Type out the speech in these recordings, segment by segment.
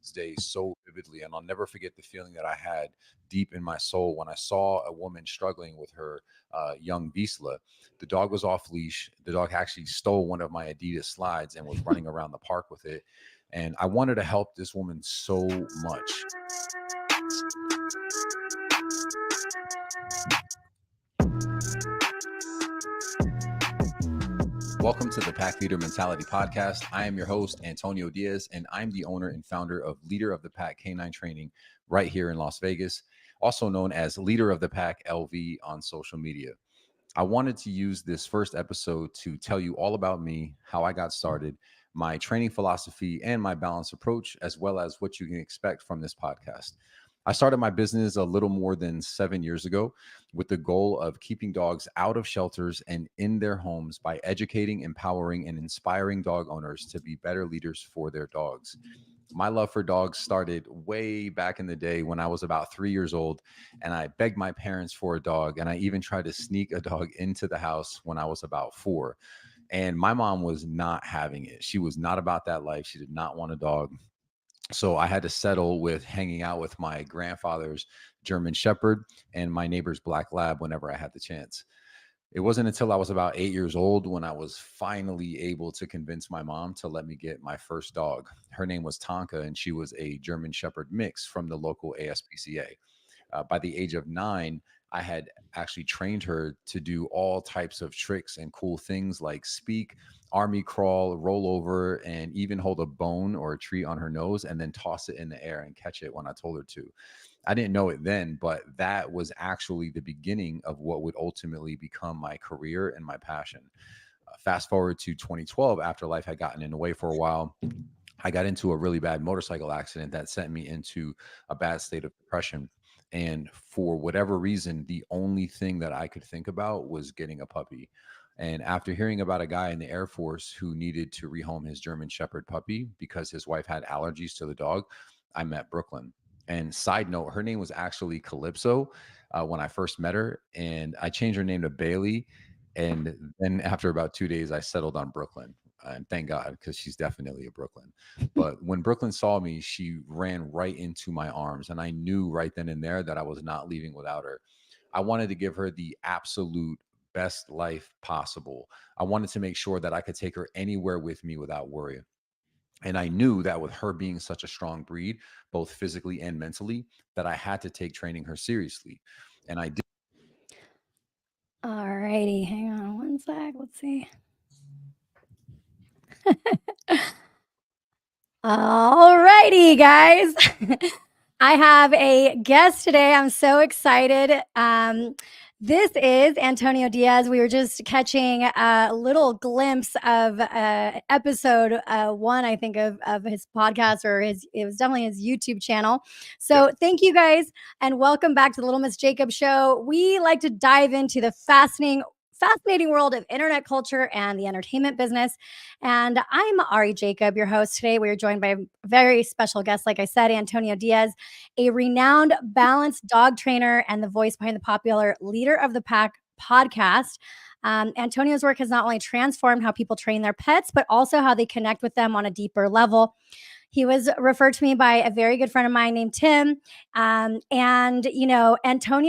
this day so vividly, and I'll never forget the feeling that I had deep in my soul when I saw a woman struggling with her young Vizsla. The dog was off leash. The dog actually stole one of my Adidas slides and was running around the park with it. And I wanted to help this woman so much. Welcome to the Pack Leader Mentality Podcast. I am your host, Antonio Diaz, and I'm the owner and founder of Leader of the Pack Canine Training right here in Las Vegas, also known as Leader of the Pack LV on social media. I wanted to use this first episode to tell you all about me, how I got started, my training philosophy, and my balanced approach, as well as what you can expect from this podcast. I started my business a little more than 7 years ago with the goal of keeping dogs out of shelters and in their homes by educating, empowering, and inspiring dog owners to be better leaders for their dogs. My love for dogs started way back in the day when I was about 3 years old, and I begged my parents for a dog, and I even tried to sneak a dog into the house when I was about 4. And my mom was not having it. She was not about that life. She did not want a dog. So I had to settle with hanging out with my grandfather's German Shepherd and my neighbor's Black Lab whenever I had the chance. It wasn't until I was about 8 years old when I was finally able to convince my mom to let me get my first dog. Her name was Tonka, and she was a German Shepherd mix from the local ASPCA. By the age of 9, I had actually trained her to do all types of tricks and cool things like speak, army crawl, roll over, and even hold a bone or a tree on her nose and then toss it in the air and catch it when I told her to. I didn't know it then, but that was actually the beginning of what would ultimately become my career and my passion. Fast forward to 2012, after life had gotten in the way for a while, I got into a really bad motorcycle accident that sent me into a bad state of depression. And for whatever reason, the only thing that I could think about was getting a puppy. And after hearing about a guy in the Air Force who needed to rehome his German Shepherd puppy because his wife had allergies to the dog, I met Brooklyn. And side note, her name was actually Calypso when I first met her. And I changed her name to Bailey. And then after about 2 days, I settled on Brooklyn. And thank God, because she's definitely a Brooklyn. But when Brooklyn saw me, she ran right into my arms. And I knew right then and there that I was not leaving without her. I wanted to give her the absolute best life possible. I wanted to make sure that I could take her anywhere with me without worry. And I knew that with her being such a strong breed, both physically and mentally, that I had to take training her seriously. And I did. All righty, hang on one sec. Let's see. All righty, guys. I have a guest today. I'm so excited. This is Antonio Diaz. We were just catching a little glimpse of episode 1, I think, of his podcast, or it was definitely his YouTube channel. So thank you guys, and welcome back to the Little Miss Jacob Show. We like to dive into the fascinating world of internet culture and the entertainment business. And I'm Ari Jacob, your host today. We are joined by a very special guest, like I said, Antonio Diaz, a renowned balanced dog trainer and the voice behind the popular Leader of the Pack podcast. Antonio's work has not only transformed how people train their pets, but also how they connect with them on a deeper level. He was referred to me by a very good friend of mine named Tim. Antonio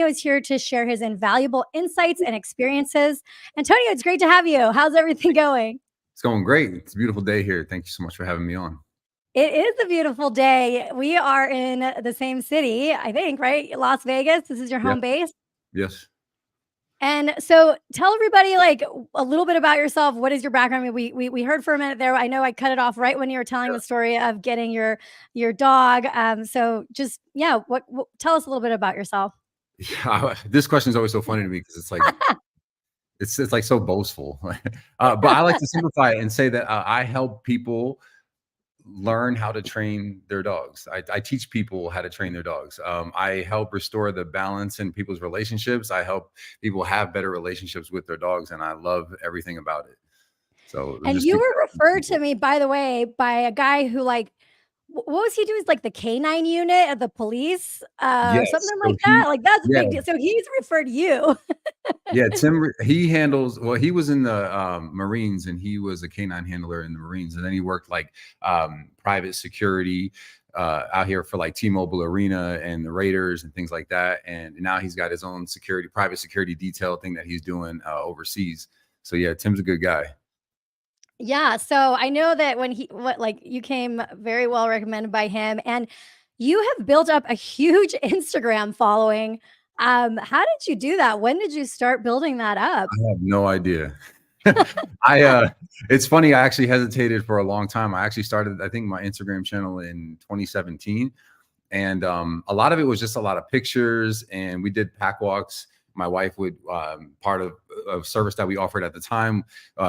is here to share his invaluable insights and experiences. Antonio, it's great to have you. How's everything going? It's going great. It's a beautiful day here. Thank you so much for having me on. It is a beautiful day. We are in the same city, I think, right? Las Vegas. This is your home base. Yes. And so tell everybody like a little bit about yourself. What is your background? I mean, we heard for a minute there. I know I cut it off right when you were telling the story of getting your dog. So just, what tell us a little bit about yourself. Yeah, this question is always so funny to me because it's like it's like so boastful. But I like to simplify it and say that I help people learn how to train their dogs. I teach people how to train their dogs. I help restore the balance in people's relationships. I help people have better relationships with their dogs, and I love everything about it. So, and you were referred to me, by the way, by a guy who what was he doing? Like the canine unit of the police, yes, something like that. Like that's a big deal. So he's referred you. Yeah, Tim, he handles, well, he was in the Marines, and he was a canine handler in the Marines. And then he worked like private security out here for like T-Mobile Arena and the Raiders and things like that. And now he's got his own private security detail thing that he's doing overseas. So yeah, Tim's a good guy. Yeah. So I know that when you came very well recommended by him, and you have built up a huge Instagram following. How did you do that? When did you start building that up? I have no idea. It's funny. I actually hesitated for a long time. I actually started, I think, my Instagram channel in 2017. And a lot of it was just a lot of pictures, and we did pack walks. My wife would, part of a service that we offered at the time,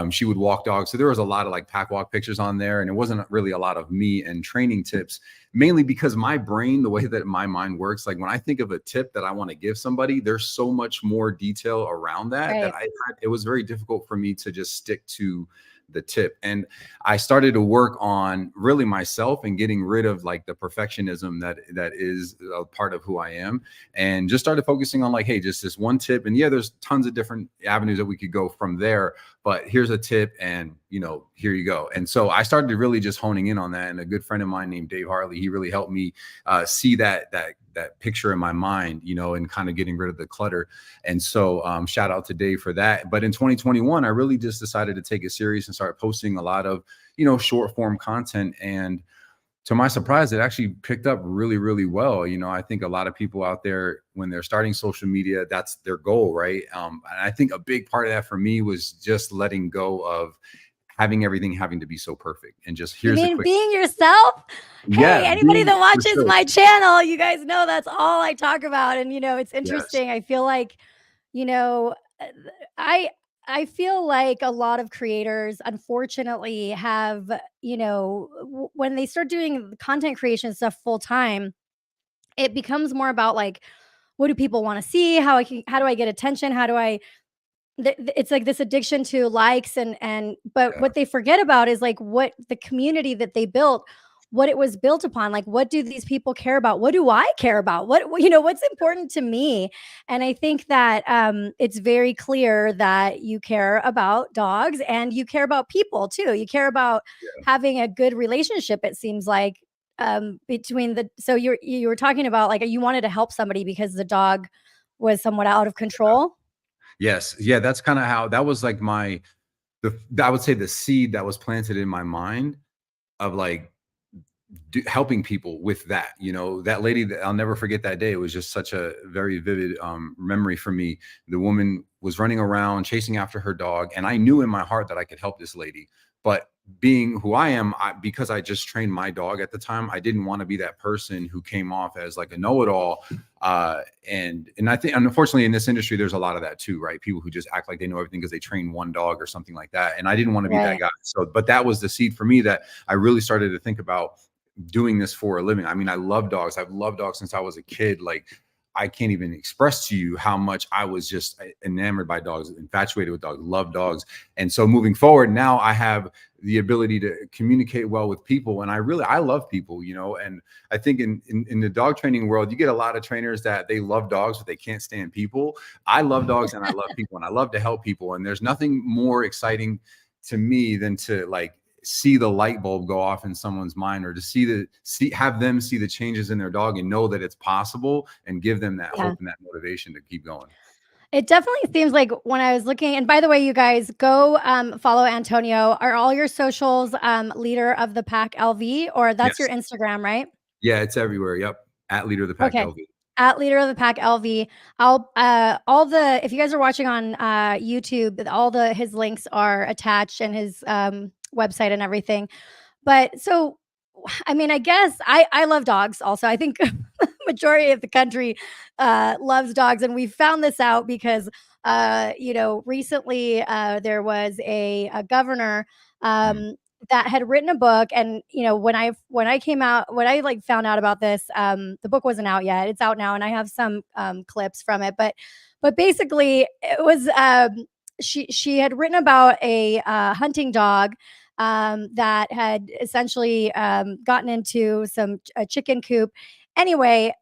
she would walk dogs. So there was a lot of like pack walk pictures on there, and it wasn't really a lot of me and training tips, mainly because my brain, the way that my mind works, like when I think of a tip that I want to give somebody, there's so much more detail around that, Right. it was very difficult for me to just stick to the tip. And I started to work on really myself and getting rid of like the perfectionism that is a part of who I am, and just started focusing on like, hey, just this one tip. And yeah, there's tons of different avenues that we could go from there, but here's a tip, and here you go. And so I started really just honing in on that. And a good friend of mine named Dave Hartley, he really helped me see that picture in my mind, and kind of getting rid of the clutter. And so shout out to Dave for that. But in 2021, I really just decided to take it serious and start posting a lot of, short form content. And to my surprise, it actually picked up really, really well. I think a lot of people out there, when they're starting social media, that's their goal, right? And I think a big part of that for me was just letting go of having everything having to be so perfect, and just here's a quick. Being yourself. Hey, Yeah, anybody that watches sure. my channel, you guys know that's all I talk about. And it's interesting. Yes. I feel like, uh, I I feel like a lot of creators, unfortunately, have, when they start doing content creation stuff full time, it becomes more about like, what do people want to see? How do I get attention? How do I it's like this addiction to likes, but Yeah. what they forget about is like what the community that they built, what it was built upon. Like, what do these people care about? What do I care about? What's important to me? And I think that it's very clear that you care about dogs, and you care about people too. You care about having a good relationship, it seems like, between the so you were talking about like you wanted to help somebody because the dog was somewhat out of control. Yes. Yeah. That's kind of how that was like I would say the seed that was planted in my mind of like helping people with that. That lady, that I'll never forget that day. It was just such a very vivid memory for me. The woman was running around chasing after her dog, and I knew in my heart that I could help this lady. But being who I am, because I just trained my dog at the time, I didn't want to be that person who came off as like a know-it-all. And I think, unfortunately, in this industry, there's a lot of that too, right? People who just act like they know everything because they train one dog or something like that. And I didn't want to be that Right. guy. So, but that was the seed for me that I really started to think about doing this for a living. I mean, I love dogs. I've loved dogs since I was a kid. Like, I can't even express to you how much I was just enamored by dogs, infatuated with dogs, love dogs. And so moving forward, now I have the ability to communicate well with people. And I love people, and I think in the dog training world, you get a lot of trainers that they love dogs, but they can't stand people. I love dogs and I love people, and I love to help people. And there's nothing more exciting to me than to like see the light bulb go off in someone's mind, or to have them see the changes in their dog and know that it's possible, and give them that Yeah. hope and that motivation to keep going. It definitely seems like when I was looking, and by the way, you guys go follow Antonio. Are all your socials leader of the pack LV, or that's your Yes. Instagram, right? Yeah, it's everywhere. Yep. At Leader of the Pack Okay. LV. At leader of the pack LV. I'll if you guys are watching on YouTube, all his links are attached, and his website and everything. But so, I mean, I guess I love dogs also. I think majority of the country loves dogs, and we found this out because recently there was a governor Mm. that had written a book. And when I like found out about this, the book wasn't out yet. It's out now, and I have some clips from it. But basically, it was she had written about a hunting dog that had essentially gotten into a chicken coop. Anyway,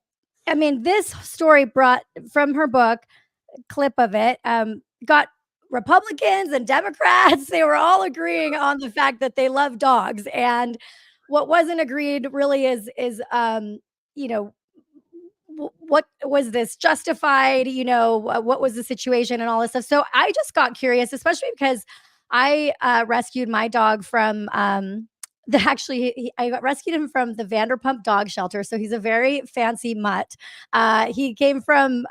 I mean, this story brought from her book, clip of it, got Republicans and Democrats. They were all agreeing on the fact that they love dogs. And what wasn't agreed really is you know, what was this justified? You know, what was the situation and all this stuff. So I just got curious, especially because I rescued my dog from I got rescued him from the Vanderpump Dog Shelter. So he's a very fancy mutt. He came from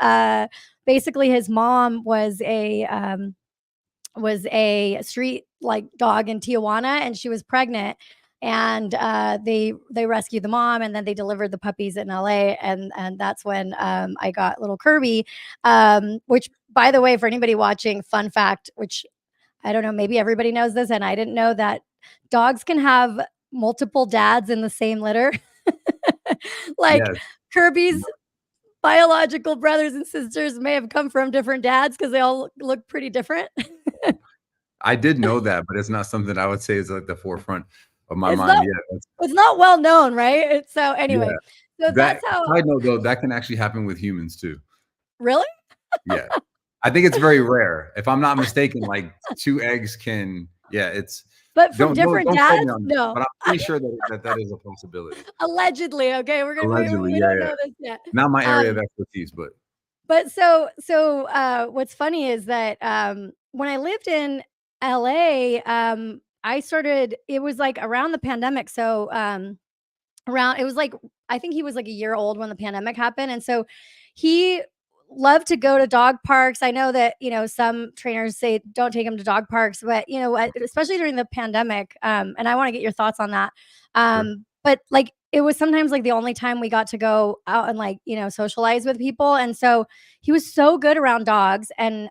basically his mom was a street like dog in Tijuana, and she was pregnant. And they rescued the mom, and then they delivered the puppies in LA, and that's when I got little Kirby, which, by the way, for anybody watching, fun fact, which I don't know, maybe everybody knows this, and I didn't know that dogs can have multiple dads in the same litter. Like Yes. Kirby's biological brothers and sisters may have come from different dads because they all look pretty different. I did know that, but it's not something I would say is like the forefront of my It's mind. not Yeah. it's not well known, right? So anyway, Yeah. so That that's how. side note though, that can actually happen with humans too. Really? Yeah. I think it's very rare. If I'm not mistaken, like 2 eggs can, yeah, it's But from different don't quote me dads? on that, No. but I'm pretty sure that is a possibility. Allegedly, okay? Allegedly, We yeah, don't yeah. know this yet. Not my area of Um, expertise, but but what's funny is that when I lived in LA, I started it was like around the pandemic. So around it was like I think he was like a year old when the pandemic happened, and so he loved to go to dog parks. I know that, you know, some trainers say don't take him to dog parks, but you know what, especially during the pandemic, and I want to get your thoughts on that. sure. But like it was sometimes like the only time we got to go out and like, you know, socialize with people, and so he was so good around dogs. And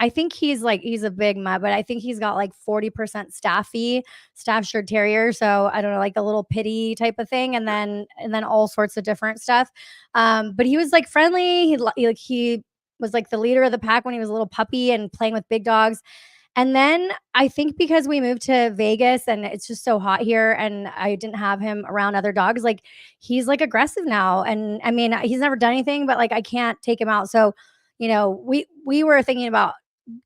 I think he's a big mutt, but I think he's got like 40% Staffordshire Terrier. So I don't know, like a little pity type of thing, and then all sorts of different stuff. But he was like friendly. He was like the leader of the pack when he was a little puppy and playing with big dogs. And then I think because we moved to Vegas and it's just so hot here, and I didn't have him around other dogs, like he's like aggressive now. And I mean, he's never done anything, but like I can't take him out. So, you know, we were thinking about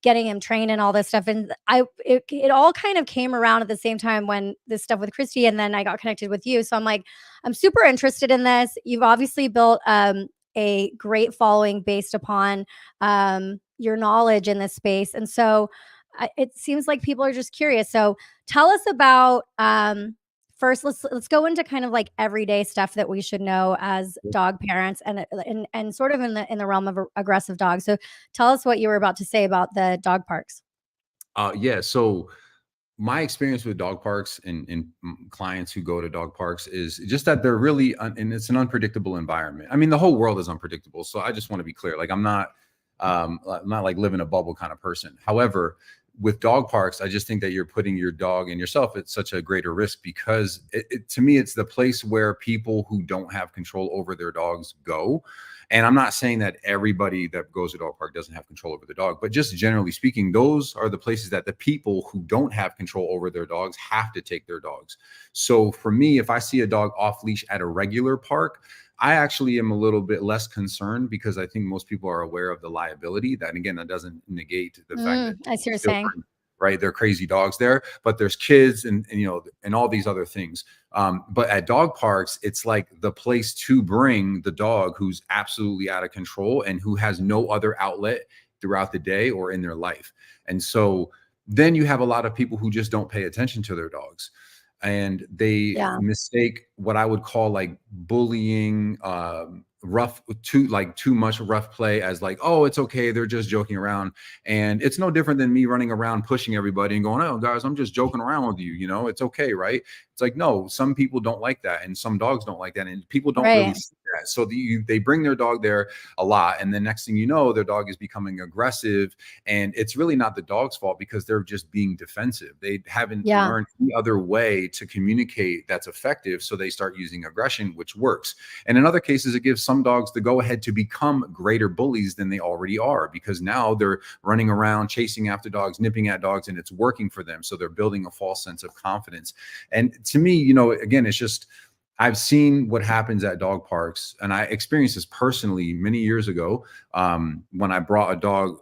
getting him trained and all this stuff. And it all kind of came around at the same time when this stuff with Kristi, and then I got connected with you. So I'm like, I'm super interested in this. You've obviously built a great following based upon your knowledge in this space. And so it seems like people are just curious. So tell us about first, let's go into kind of like everyday stuff that we should know as dog parents, and sort of in the realm of aggressive dogs. So tell us what you were about to say about the dog parks. Yeah, so my experience with dog parks and clients who go to dog parks is just that they're really and it's an unpredictable environment. I mean, the whole world is unpredictable. So I just want to be clear. Like I'm not like live in a bubble kind of person. However, with dog parks, I just think that you're putting your dog and yourself at such a greater risk because to me, it's the place where people who don't have control over their dogs go. And I'm not saying that everybody that goes to dog park doesn't have control over the dog, but just generally speaking, those are the places that the people who don't have control over their dogs have to take their dogs. So for me, if I see a dog off leash at a regular park, I actually am a little bit less concerned because I think most people are aware of the liability. That again, that doesn't negate the fact that I see what you're saying. right, they're crazy dogs there, but there's kids and you know and all these other things. But at dog parks, it's like the place to bring the dog who's absolutely out of control and who has no other outlet throughout the day or in their life. And so then you have a lot of people who just don't pay attention to their dogs. And they mistake what I would call like bullying, too much rough play as like, oh, it's okay, they're just joking around. And it's no different than me running around pushing everybody and going, oh guys, I'm just joking around with you, you know, it's okay, right? It's like, no, some people don't like that, and some dogs don't like that, and people don't really see that. So they bring their dog there a lot, and the next thing you know, their dog is becoming aggressive, and it's really not the dog's fault because they're just being defensive. They haven't learned any other way to communicate that's effective, so they start using aggression, which works. And in other cases, it gives some dogs the go-ahead to become greater bullies than they already are, because now they're running around chasing after dogs, nipping at dogs, and it's working for them. So they're building a false sense of confidence. And to me, you know, again, it's just, I've seen what happens at dog parks, and I experienced this personally many years ago when I brought a dog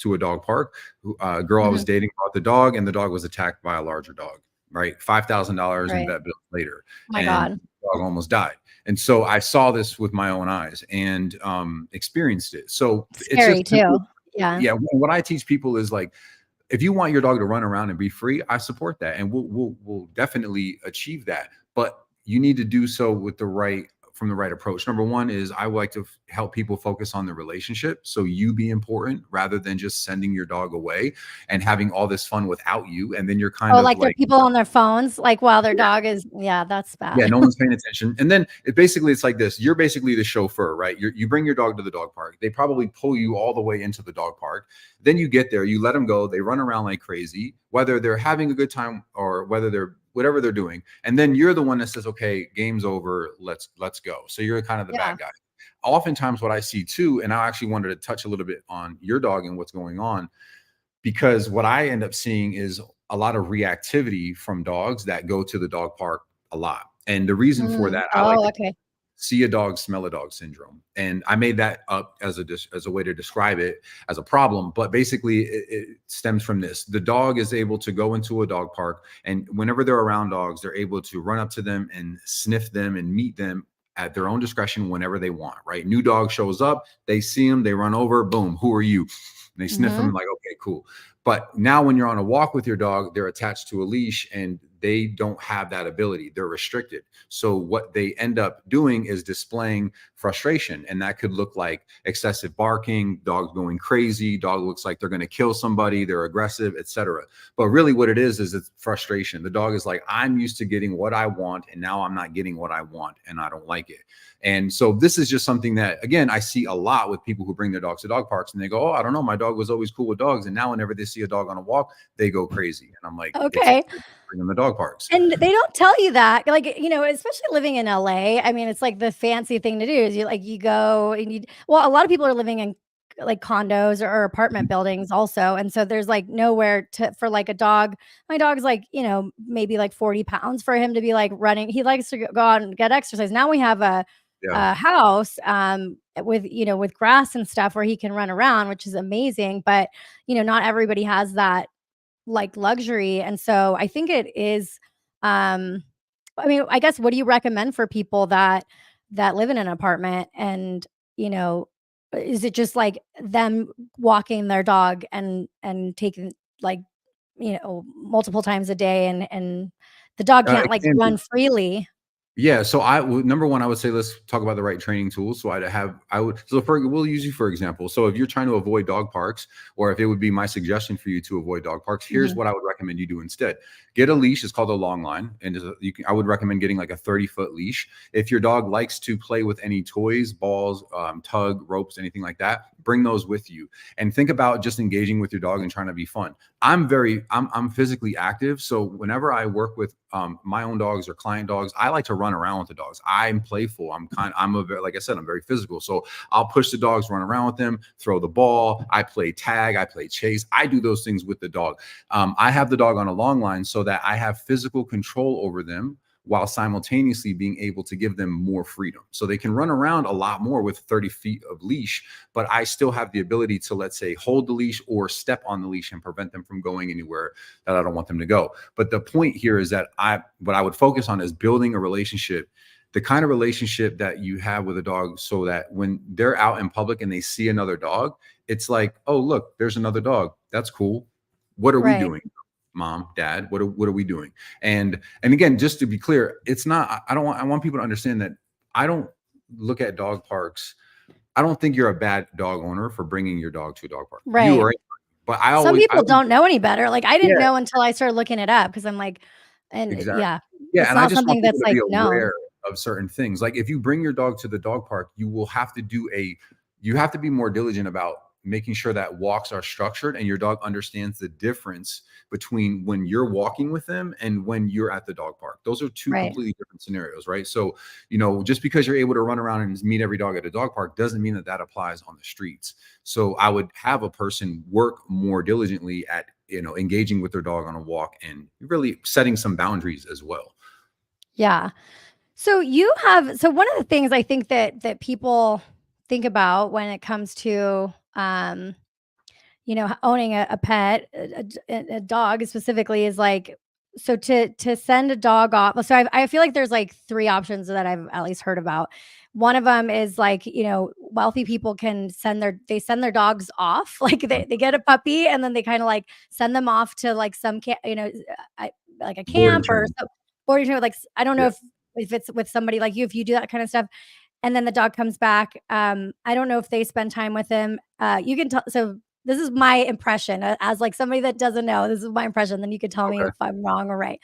to a dog park. A girl I was dating brought the dog, and the dog was attacked by a larger dog. right? $5,000 in Right. vet bills later, Oh my and God. the dog almost died. And so I saw this with my own eyes and experienced it. So it's just Scary too. Yeah. yeah. What I teach people is like, if you want your dog to run around and be free, I support that, and we'll definitely achieve that. But you need to do so with from the right approach. Number one is I like to help people focus on the relationship, so you be important rather than just sending your dog away and having all this fun without you, and then you're kind Oh, of like there are like, people on their phones, like while their dog is, yeah, that's yeah, bad. no one's paying attention. And then it's like this. You're basically the chauffeur, right? You bring your dog to the dog park. They probably pull you all the way into the dog park. Then you get there, you let them go. They run around like crazy, whether they're having a good time or whether they're whatever they're doing. And then you're the one that says, okay, game's over. Let's go. So you're kind of the Yeah. bad guy. Oftentimes what I see too, and I actually wanted to touch a little bit on your dog and what's going on, because what I end up seeing is a lot of reactivity from dogs that go to the dog park a lot. And the reason for that, I like Oh, to okay. see a dog, smell a dog syndrome. And I made that up as a way to describe it as a problem. But basically, it stems from this. The dog is able to go into a dog park, and whenever they're around dogs, they're able to run up to them and sniff them and meet them at their own discretion whenever they want, right? New dog shows up, they see them, they run over, boom, who are you? And they sniff them like, okay, cool. But now when you're on a walk with your dog, they're attached to a leash and they don't have that ability. They're restricted. So what they end up doing is displaying frustration. And that could look like excessive barking, dogs going crazy, dog looks like they're going to kill somebody, they're aggressive, etc. But really what it is it's frustration. The dog is like, I'm used to getting what I want, and now I'm not getting what I want, and I don't like it. And so this is just something that, again, I see a lot with people who bring their dogs to dog parks and they go, oh, I don't know, my dog was always cool with dogs. And now whenever they see a dog on a walk, they go crazy. And I'm like, it's Okay. bring them to dog parks. And they don't tell you that, like, especially living in LA. I mean, it's like the fancy thing to do is you go and well, a lot of people are living in like condos or apartment buildings also. And so there's like nowhere for like a dog. My dog's like, maybe like 40 pounds for him to be like running. He likes to go out and get exercise. Now we have a house with grass and stuff where he can run around, which is amazing. But, not everybody has that like luxury. And so I think it is, I mean, I guess, what do you recommend for people that live in an apartment and, is it just like them walking their dog and taking like, multiple times a day and the dog can't It like can be. run freely? Yeah. So number one, I would say let's talk about the right training tools. So we'll use you for example. So if you're trying to avoid dog parks, or if it would be my suggestion for you to avoid dog parks, here's what I would recommend you do instead. Get a leash. It's called a long line, and I would recommend getting like a 30-foot leash. If your dog likes to play with any toys, balls, tug, ropes, anything like that, bring those with you, and think about just engaging with your dog and trying to be fun. I'm physically active, so whenever I work with my own dogs or client dogs, I like to run around with the dogs. I'm playful. Like I said, I'm very physical. So I'll push the dogs, run around with them, throw the ball. I play tag. I play chase. I do those things with the dog. I have the dog on a long line so that I have physical control over them, while simultaneously being able to give them more freedom. So they can run around a lot more with 30 feet of leash, but I still have the ability to, let's say, hold the leash or step on the leash and prevent them from going anywhere that I don't want them to go. But the point here is that what I would focus on is building a relationship, the kind of relationship that you have with a dog, so that when they're out in public and they see another dog, it's like, oh, look, there's another dog. That's cool. What are we doing? Mom, dad, what are we doing? And again, just to be clear, it's not, I want people to understand that I don't look at dog parks. I don't think you're a bad dog owner for bringing your dog to a dog park. Right. You are, but some people don't know any better. Like I didn't know until I started looking it up, because I'm like, exactly. yeah, Yeah. it's And I not just want something people that's to be like known. aware of certain things. Like if you bring your dog to the dog park, you have to be more diligent about making sure that walks are structured and your dog understands the difference between when you're walking with them and when you're at the dog park. Those are two completely different scenarios, right? So, just because you're able to run around and meet every dog at a dog park doesn't mean that applies on the streets. So I would have a person work more diligently at, engaging with their dog on a walk and really setting some boundaries as well. Yeah. So one of the things I think that people think about when it comes to, owning a pet, a dog specifically, is like, so to send a dog off. So I feel like there's like 3 options that I've at least heard about. One of them is like, wealthy people can send their dogs off. Like they get a puppy and then they kind of like send them off to like some like a Board and camp or train. boarding trip. Like I don't know Yeah. if it's with somebody like you, if you do that kind of stuff, and then the dog comes back. I don't know if they spend time with him. You can tell. So this is my impression as like somebody that doesn't know. This is my impression. Then you can tell me Okay. if I'm wrong or right.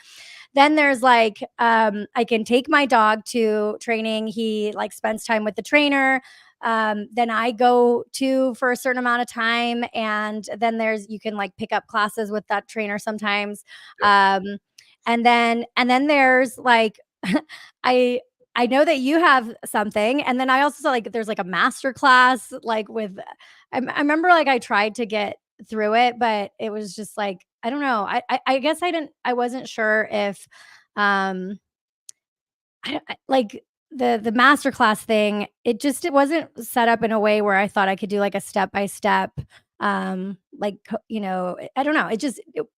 Then there's like, I can take my dog to training. He like spends time with the trainer. Then I go to for a certain amount of time, and then you can like pick up classes with that trainer sometimes. Yep. And then there's like, I I know that you have something, and then I also saw like there's like a master class like with. I remember like I tried to get through it, but it was just like I don't know. I guess I wasn't sure if um like the master class thing, it wasn't set up in a way where I thought I could do like a step by step like I don't know.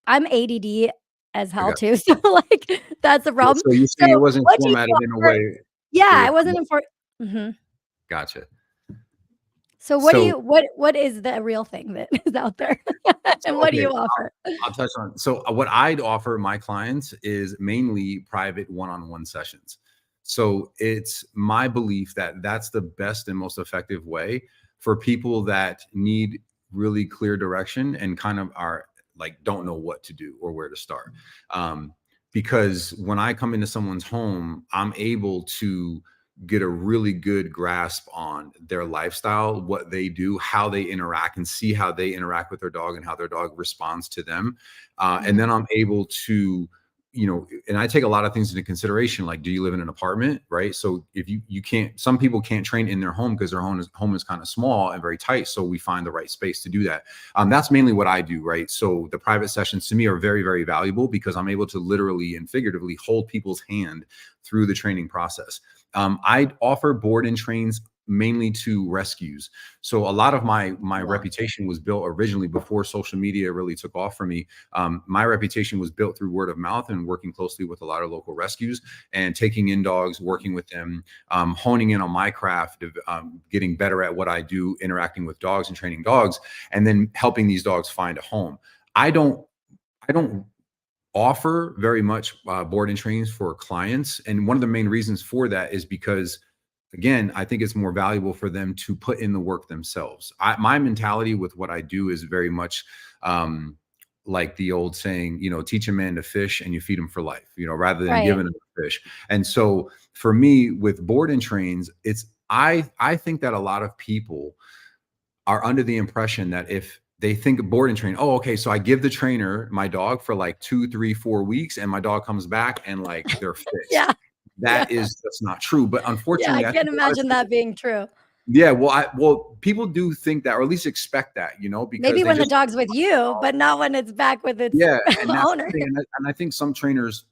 I'm ADD as I hell got too. So like that's the you. problem. So you're So saying it wasn't what do you formatted in a offer? way for Yeah, your it wasn't important. Gotcha. So So what is the real thing that is out there? so And what do okay, you offer? I'll touch on. So what I'd offer my clients is mainly private one-on-one sessions. So it's my belief that that's the best and most effective way for people that need really clear direction and kind of are like don't know what to do or where to start. Um, because when I come into someone's home, I'm able to get a really good grasp on their lifestyle, what they do, how they interact, and see how they interact with their dog and how their dog responds to them. And Mhm. then I'm able to, and I take a lot of things into consideration. Like, do you live in an apartment, right? So if you can't, some people can't train in their home because their home is kind of small and very tight. So we find the right space to do that. That's mainly what I do, right? So the private sessions to me are very, very valuable because I'm able to literally and figuratively hold people's hand through the training process. I offer board and trains mainly to rescues. So a lot of my Wow. reputation was built originally before social media really took off for me. My reputation was built through word of mouth and working closely with a lot of local rescues and taking in dogs, working with them, honing in on my craft, getting better at what I do, interacting with dogs and training dogs, and then helping these dogs find a home. I don't offer very much board and trains for clients. And one of the main reasons for that is because, again, I think it's more valuable for them to put in the work themselves. My mentality with what I do is very much like the old saying, teach a man to fish and you feed him for life, rather than Right. giving him a fish. And so for me with board and trains, I think that a lot of people are under the impression that if they think board and train, oh, okay, so I give the trainer my dog for like 2, 3, 4 weeks, and my dog comes back and like they're fixed. Yeah. Yeah. That is that's not true. But Yeah, I unfortunately, I can't think a lot of imagine people, that being true. yeah, well, people do think that, or at least expect that, because Maybe they when the just dog's with you, but not when it's back with its yeah, and that's the owner. thing, and I think some trainers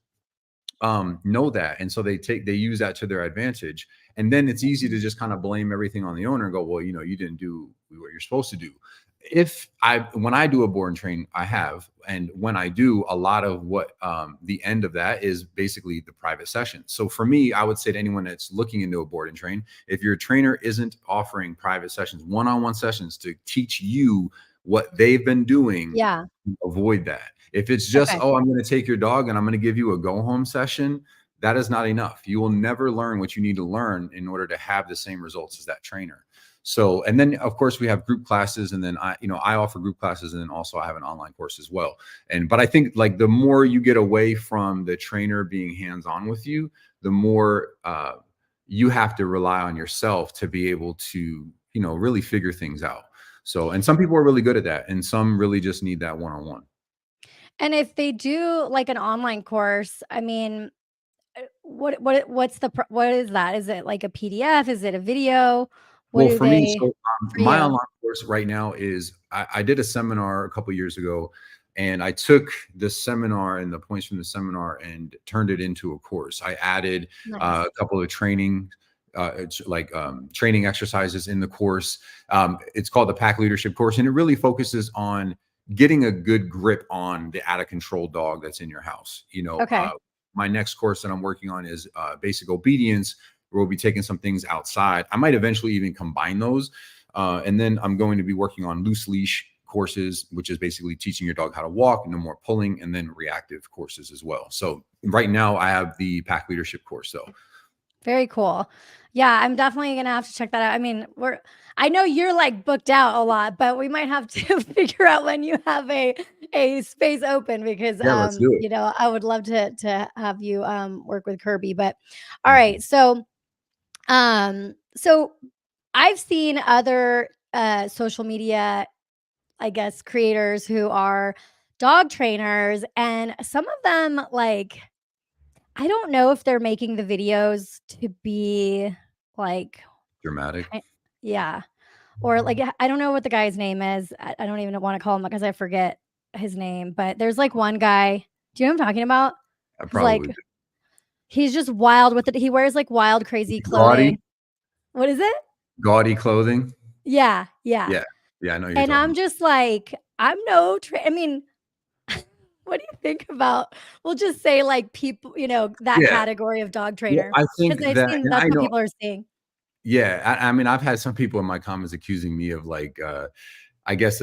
know that, and so they use that to their advantage, and then it's easy to just kind of blame everything on the owner and go, well, you didn't do what you're supposed to do. When I do a board and train, I have, and when I do, a lot of what the end of that is basically the private session. So for me, I would say to anyone that's looking into a board and train, if your trainer isn't offering private sessions, one-on-one sessions to teach you what they've been doing, Yeah. avoid that. If it's just, Okay. oh, I'm going to take your dog and I'm going to give you a go home session, that is not enough. You will never learn what you need to learn in order to have the same results as that trainer. So, and then of course we have group classes, and then I offer group classes, and then also I have an online course as well. But I think like the more you get away from the trainer being hands-on with you, the more you have to rely on yourself to be able to, really figure things out. So, and some people are really good at that, and some really just need that one-on-one. And if they do like an online course, I mean, what is that? Is it like a PDF? Is it a video? What Well, do for me, they so for my you? online course right now is I did a seminar a couple years ago, and I took the seminar and the points from the seminar and turned it into a course. I added Nice. a couple of training exercises in the course. It's called the Pack Leadership course, and it really focuses on getting a good grip on the out of control dog that's in your house. Okay. My next course that I'm working on is basic obedience, where we'll be taking some things outside. I might eventually even combine those. And then I'm going to be working on loose leash courses, which is basically teaching your dog how to walk, no more pulling, and then reactive courses as well. So right now I have the pack leadership course though. Very cool. Yeah, I'm definitely gonna have to check that out. I mean, I know you're like booked out a lot, but we might have to figure out when you have a space open because Yeah, let's do it. I would love to have you work with Kirby. But all Mhm. right, so I've seen other social media, I guess, creators who are dog trainers, and some of them like I don't know if they're making the videos to be like, Dramatic. ki yeah, or like, I don't know what the guy's name is. I don't even wanna call him because I forget his name, but there's like one guy, do you know what I'm talking about? I He's probably like do. he's just wild with it. He wears like wild, crazy Gaudy, clothing. What is it? gaudy clothing. Yeah, yeah, Yeah. Yeah, I know who you're and talking I'm about. just like, I'm no I mean, what do you think about we'll just say like people, that Yeah. category of dog Yeah, trainer? I think Because I've that, seen and that's I what know, people are saying. yeah, I mean, I've had some people in my comments accusing me of like, I guess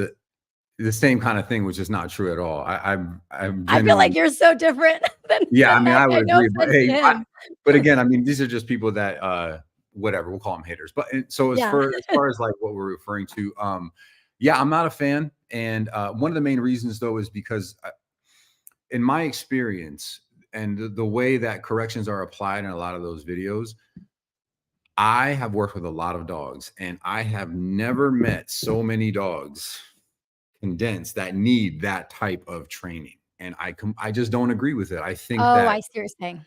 the same kind of thing, which is not true at all. I'm I feel like genuinely, you're so different yeah, I than mean, that I guy. would No agree, but offense to hey, him. but again, I mean, these are just people that, whatever, we'll call them haters. But so Yeah. as far as like what we're referring to, yeah, I'm not a fan. And one of the main reasons though is because in my experience and the way that corrections are applied in a lot of those videos, I have worked with a lot of dogs and I have never met so many dogs condensed that need that type of training. And I just don't agree with it. I think Oh, that, I see what you're saying.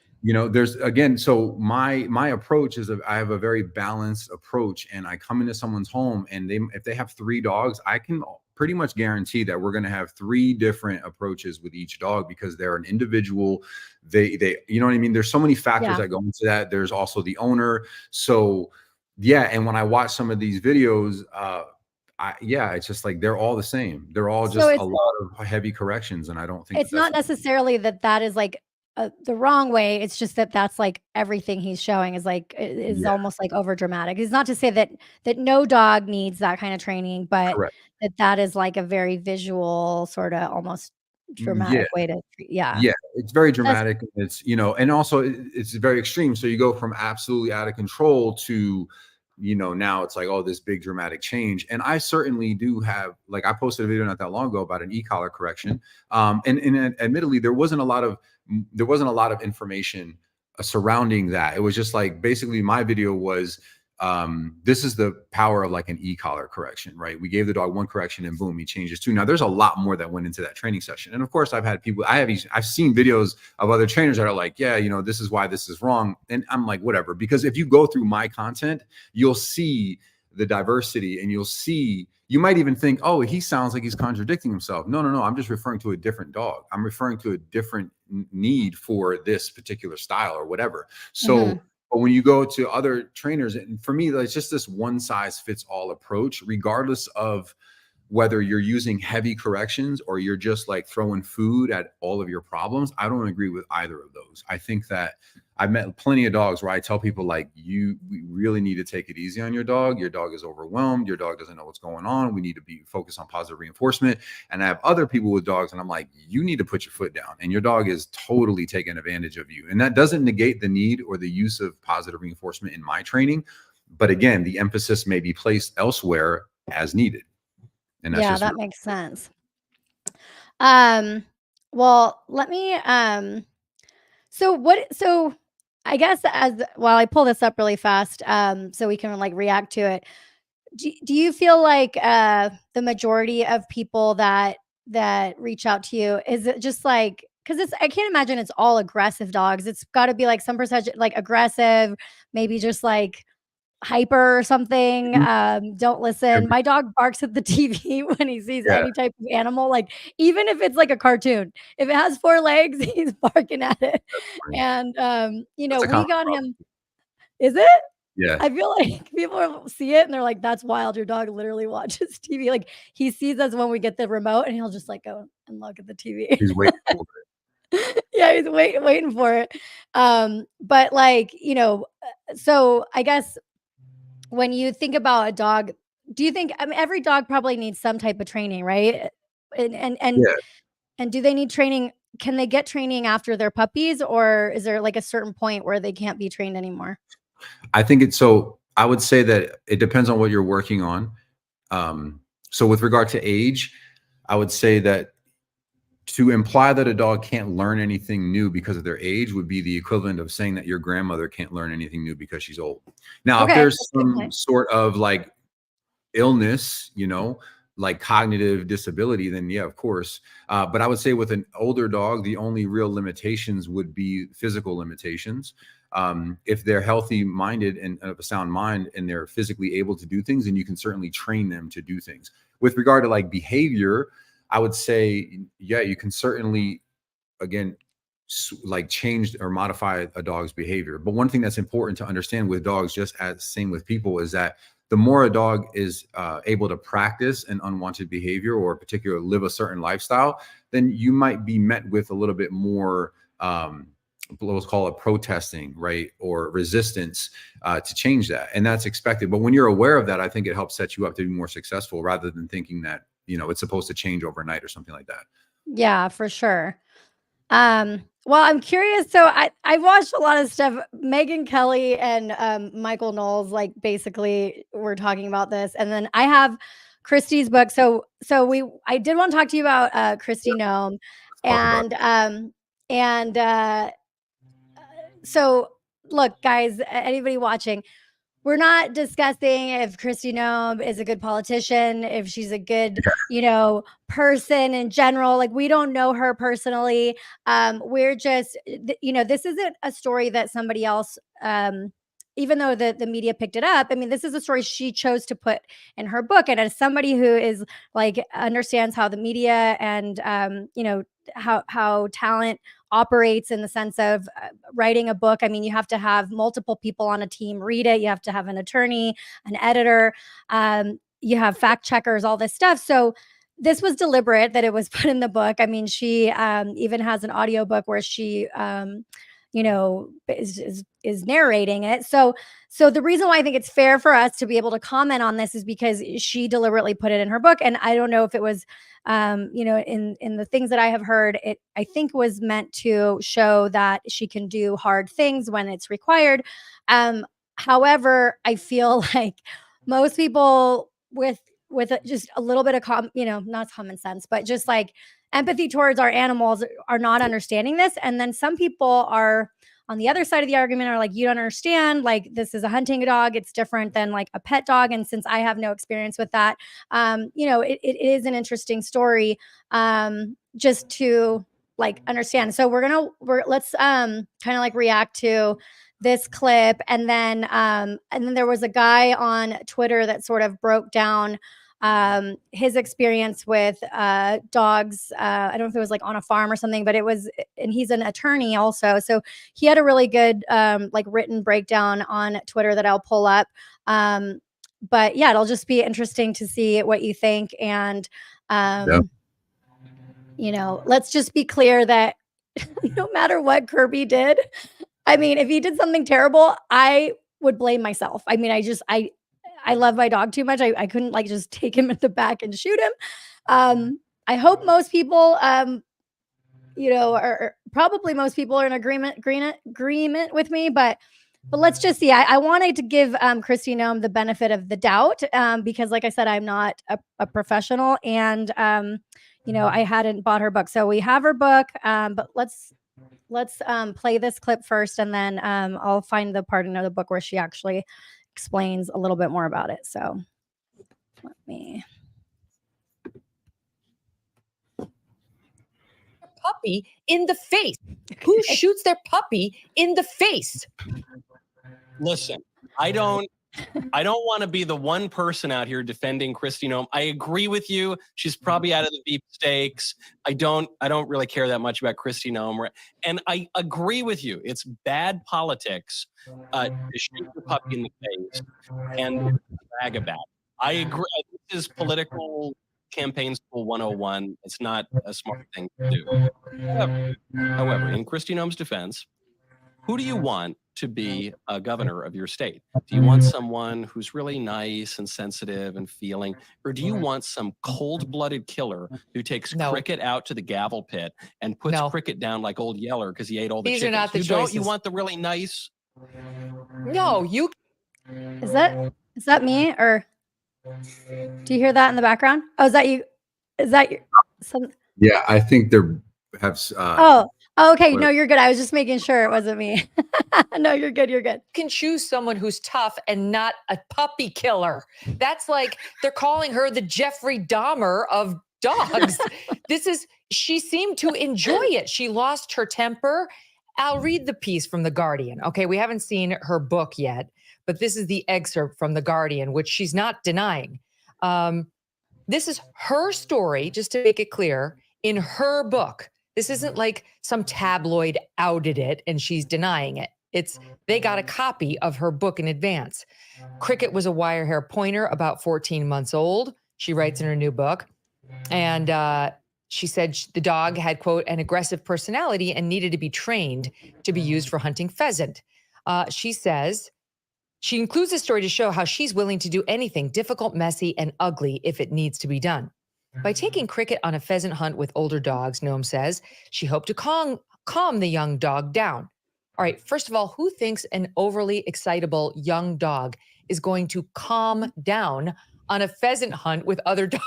there's again, so my approach is I have a very balanced approach, and I come into someone's home and if they have 3 dogs, I can pretty much guarantee that we're going to have 3 different approaches with each dog because they're an individual. They you know what I mean? There's so many factors Yeah. that go into that. There's also the owner. So yeah, and when I watch some of these videos, yeah, it's just like they're all the same. They're all So just a lot of heavy corrections, and I don't think that it's that's not necessarily that is like the wrong way. It's just that that's like everything he's showing is like is yeah, almost like over dramatic. It's not to say that no dog needs that kind of training, but correct. that is like a very visual sort of almost Yeah. dramatic way to yeah. Yeah, it's very That's dramatic. It's, and also it's very extreme. So you go from absolutely out of control to, now it's like, oh, this big dramatic change. And I certainly do have, like, I posted a video not that long ago about an e-collar correction. And admittedly, there wasn't a lot of information surrounding that. It was just like basically my video was this is the power of like an e-collar correction, right? We gave the dog one correction and boom, he changes 2. Now there's a lot more that went into that training session. And of course I've seen videos of other trainers that are like, yeah, this is why this is wrong. And I'm like, whatever, because if you go through my content, you'll see the diversity and you might even think, oh, he sounds like he's contradicting himself. No, no, no. I'm just referring to a different dog. I'm referring to a different need for this particular style or whatever. mhm. So, but when you go to other trainers, and for me, it's just this one size fits all approach, regardless of whether you're using heavy corrections or you're just like throwing food at all of your problems. I don't agree with either of those. I think that I've met plenty of dogs where I tell people like, we really need to take it easy on your dog. Your dog is overwhelmed. Your dog doesn't know what's going on. We need to be focused on positive reinforcement. And I have other people with dogs and I'm like, you need to put your foot down, and your dog is totally taking advantage of you. And that doesn't negate the need or the use of positive reinforcement in my training. But again, the emphasis may be placed elsewhere as needed. And that's Yeah, just that makes sense. Um, well, let me so I guess as while I pull this up really fast, so we can like react to it. Do you feel like the majority of people that reach out to you, is it just like because it's I can't imagine it's all aggressive dogs. It's got to be like some percentage like aggressive, maybe just like hyper or something. Mhm. Don't listen. Every My dog barks at the TV when he sees yeah, any type of animal, like even if it's like a cartoon. If it has 4 legs, he's barking at it. that's funny. And That's a we common got problem. him. Is it? Yeah. I feel like people see it and they're like, "That's wild. Your dog literally watches TV." Like he sees us when we get the remote, and he'll just like go and look at the TV. He's waiting for Yeah, he's waiting for it. But like, so I guess when you think about a dog, do you think, I mean, every dog probably needs some type of training, right? And and and Yeah. and do they need training? Can they get training after they're puppies, or is there like a certain point where they can't be trained anymore? I think it's so I would say that it depends on what you're working on. So with regard to age, I would say that to imply that a dog can't learn anything new because of their age would be the equivalent of saying that your grandmother can't learn anything new because she's old. Now, if Okay, there's that's a good some point. sort of like illness, like cognitive disability, then yeah, of course. But I would say with an older dog, the only real limitations would be physical limitations. If they're healthy minded and of a sound mind and they're physically able to do things, then you can certainly train them to do things. With regard to like behavior, I would say, yeah, you can certainly, again, like change or modify a dog's behavior. But one thing that's important to understand with dogs, just as same with people, is that the more a dog is able to practice an unwanted behavior or particularly live a certain lifestyle, then you might be met with a little bit more, let's call it protesting, right? Or resistance to change that. And that's expected. But when you're aware of that, I think it helps set you up to be more successful rather than thinking that, it's supposed to change overnight or something like that. Yeah, for sure. Well, I'm curious. So I watched a lot of stuff. Megan Kelly and Michael Knowles, like basically were talking about this, and then I have Kristi's book. I did want to talk to you about Kristi Noem, Let's talk about and and so look, guys, anybody watching, we're not discussing if Kristi Noem is a good politician, if she's a good, person in general. Like we don't know her personally. We're just, this isn't a story that somebody else, even though the media picked it up. I mean, this is a story she chose to put in her book. And as somebody who is like understands how the media and, how talent operates in the sense of writing a book. I mean, you have to have multiple people on a team read it. You have to have an attorney, an editor, you have fact checkers, all this stuff. So this was deliberate that it was put in the book. I mean, she even has an audiobook where she is narrating it. So the reason why I think it's fair for us to be able to comment on this is because she deliberately put it in her book. And I don't know if it was in the things that I have heard, it I think was meant to show that she can do hard things when it's required. However, I feel like most people with just a little bit of not common sense, but just like empathy towards our animals are not understanding this. And then some people are on the other side of the argument are like, you don't understand, like this is a hunting dog, it's different than like a pet dog. And since I have no experience with that, it is an interesting story, just to like understand. So let's kind of like react to this clip, and then there was a guy on Twitter that sort of broke down his experience with dogs. I don't know if it was like on a farm or something, but and he's an attorney also. So he had a really good like written breakdown on Twitter that I'll pull up. But yeah, it'll just be interesting to see what you think. And, let's just be clear that no matter what Kirby did, I mean, if he did something terrible, I would blame myself. I mean, I love my dog too much. I couldn't like just take him at the back and shoot him. I hope most people, or probably most people are in agreement with me, but let's just see. I wanted to give Kristi Noem the benefit of the doubt, because like I said, I'm not a professional, and I hadn't bought her book. So we have her book, but let's play this clip first, and then I'll find the part in the book where she actually explains a little bit more about it. So let me. Puppy in the face. Who shoots their puppy in the face? Listen, I don't I don't want to be the one person out here defending Kristi Noem. I agree with you. She's probably out of the beef steaks. I don't really care that much about Kristi Noem. And I agree with you. It's bad politics to shoot your puppy in the face and brag about it. I agree. This is political campaign school 101. It's not a smart thing to do. However, in Kristi Noem's defense, who do you want to be a governor of your state? Do you want someone who's really nice and sensitive and feeling, or do you want some cold-blooded killer who takes Cricket out to the gavel pit and puts Cricket down like old Yeller because he ate all the chickens? These are not the choices. You want the really nice? No, you. Is that me, or do you hear that in the background? Oh, is that you? Is that your? Yeah, I think they're have. Oh, okay. No, you're good. I was just making sure it wasn't me. No, you're good. You're good. Can choose someone who's tough and not a puppy killer. That's like they're calling her the Jeffrey Dahmer of dogs. She seemed to enjoy it. She lost her temper. I'll read the piece from The Guardian. Okay, we haven't seen her book yet, but this is the excerpt from The Guardian, which she's not denying. This is her story, just to make it clear, in her book. This isn't like some tabloid outed it and she's denying it. They got a copy of her book in advance. Cricket was a wire hair pointer about 14 months old. She writes in her new book. And she said the dog had, quote, an aggressive personality and needed to be trained to be used for hunting pheasant. She says she includes this story to show how she's willing to do anything difficult, messy, and ugly if it needs to be done. By taking Cricket on a pheasant hunt with older dogs, Noem says, she hoped to calm the young dog down. All right, first of all, who thinks an overly excitable young dog is going to calm down on a pheasant hunt with other dogs?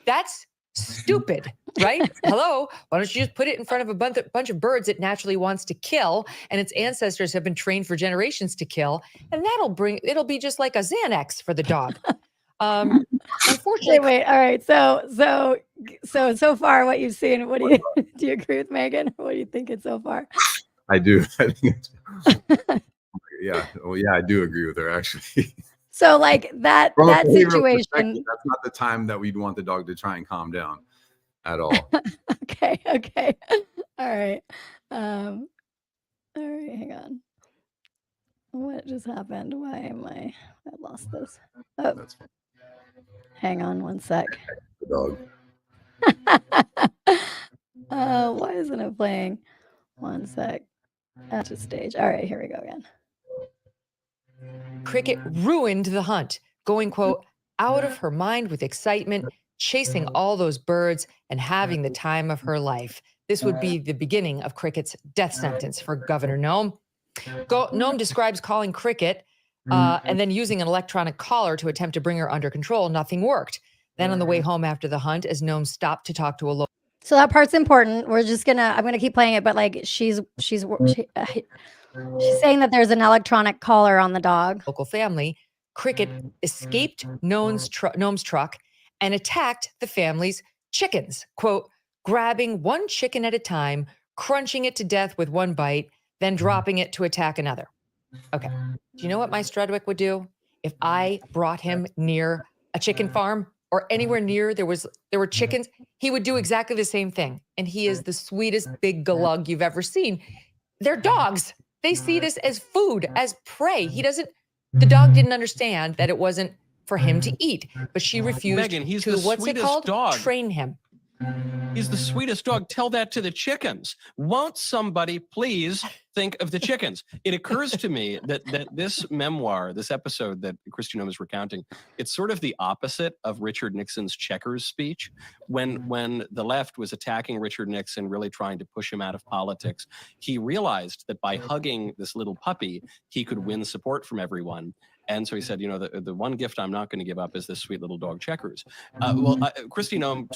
That's stupid, right? Hello, why don't you just put it in front of a bunch of birds it naturally wants to kill, and its ancestors have been trained for generations to kill, and it'll be just like a Xanax for the dog. Unfortunately, wait. All right. So far, what you've seen, what do you agree with Megan? What do you think it's so far? I do. I think yeah. Well, yeah, I do agree with her actually. So like that situation. That's not the time that we'd want the dog to try and calm down at all. Okay. All right. All right. Hang on. What just happened? Why am I lost this? Oh. Hang on one sec. The dog. Why isn't it playing? One sec. At the stage. All right, here we go again. Cricket ruined the hunt, going, quote, out of her mind with excitement, chasing all those birds and having the time of her life. This would be the beginning of Cricket's death sentence for Governor Noem. Noem describes calling Cricket and then using an electronic collar to attempt to bring her under control. Nothing worked. Then on the way home after the hunt, as Noem stopped to talk to a local. So that part's important. I'm gonna keep playing it, but like she's saying that there's an electronic collar on the dog. Local family, Cricket escaped Noem's truck and attacked the family's chickens, quote, grabbing one chicken at a time, crunching it to death with one bite, then dropping it to attack another. Okay. Do you know what my Strudwick would do if I brought him near a chicken farm or anywhere near there were chickens? He would do exactly the same thing. And he is the sweetest big glug you've ever seen. They're dogs. They see this as food, as prey. The dog didn't understand that it wasn't for him to eat, but she refused Megan, he's to, the sweetest dog. Train him. He's the sweetest dog. Tell that to the chickens. Won't somebody please think of the chickens? It occurs to me that this memoir, this episode that Kristi Noem is recounting, it's sort of the opposite of Richard Nixon's Checkers speech. When the left was attacking Richard Nixon, really trying to push him out of politics, he realized that by hugging this little puppy, he could win support from everyone. And so he said, the one gift I'm not going to give up is this sweet little dog Checkers. Kristi Noem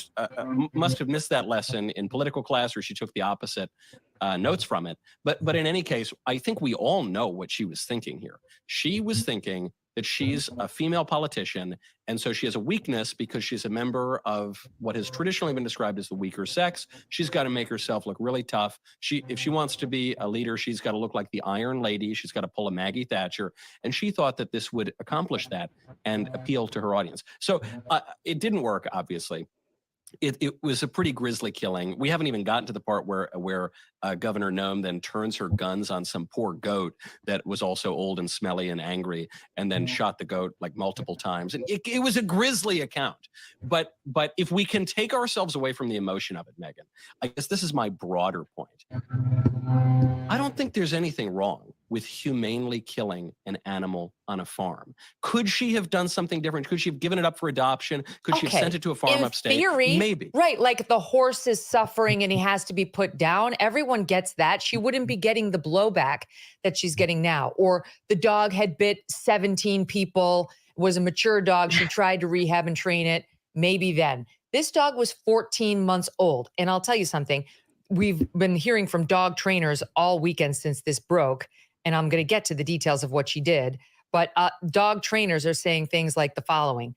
must have missed that lesson in political class, or she took the opposite notes from it. But in any case, I think we all know what she was thinking here. She was thinking, that she's a female politician, and so she has a weakness because she's a member of what has traditionally been described as the weaker sex. She's got to make herself look really tough. If she wants to be a leader, she's got to look like the Iron Lady. She's got to pull a Maggie Thatcher, and she thought that this would accomplish that and appeal to her audience. So it didn't work, obviously. It was a pretty grisly killing. We haven't even gotten to the part where Governor Noem then turns her guns on some poor goat that was also old and smelly and angry, and then shot the goat like multiple times. And it was a grisly account. But if we can take ourselves away from the emotion of it, Megan, I guess this is my broader point. I don't think there's anything wrong with humanely killing an animal on a farm. Could she have done something different? Could she have given it up for adoption? Could she have sent it to a farm upstate? Theory, maybe. Right, like the horse is suffering and he has to be put down. Everyone gets that. She wouldn't be getting the blowback that she's getting now. Or the dog had bit 17 people, was a mature dog. She tried to rehab and train it. Maybe then. This dog was 14 months old. And I'll tell you something. We've been hearing from dog trainers all weekend since this broke, and I'm going to get to the details of what she did. But dog trainers are saying things like the following.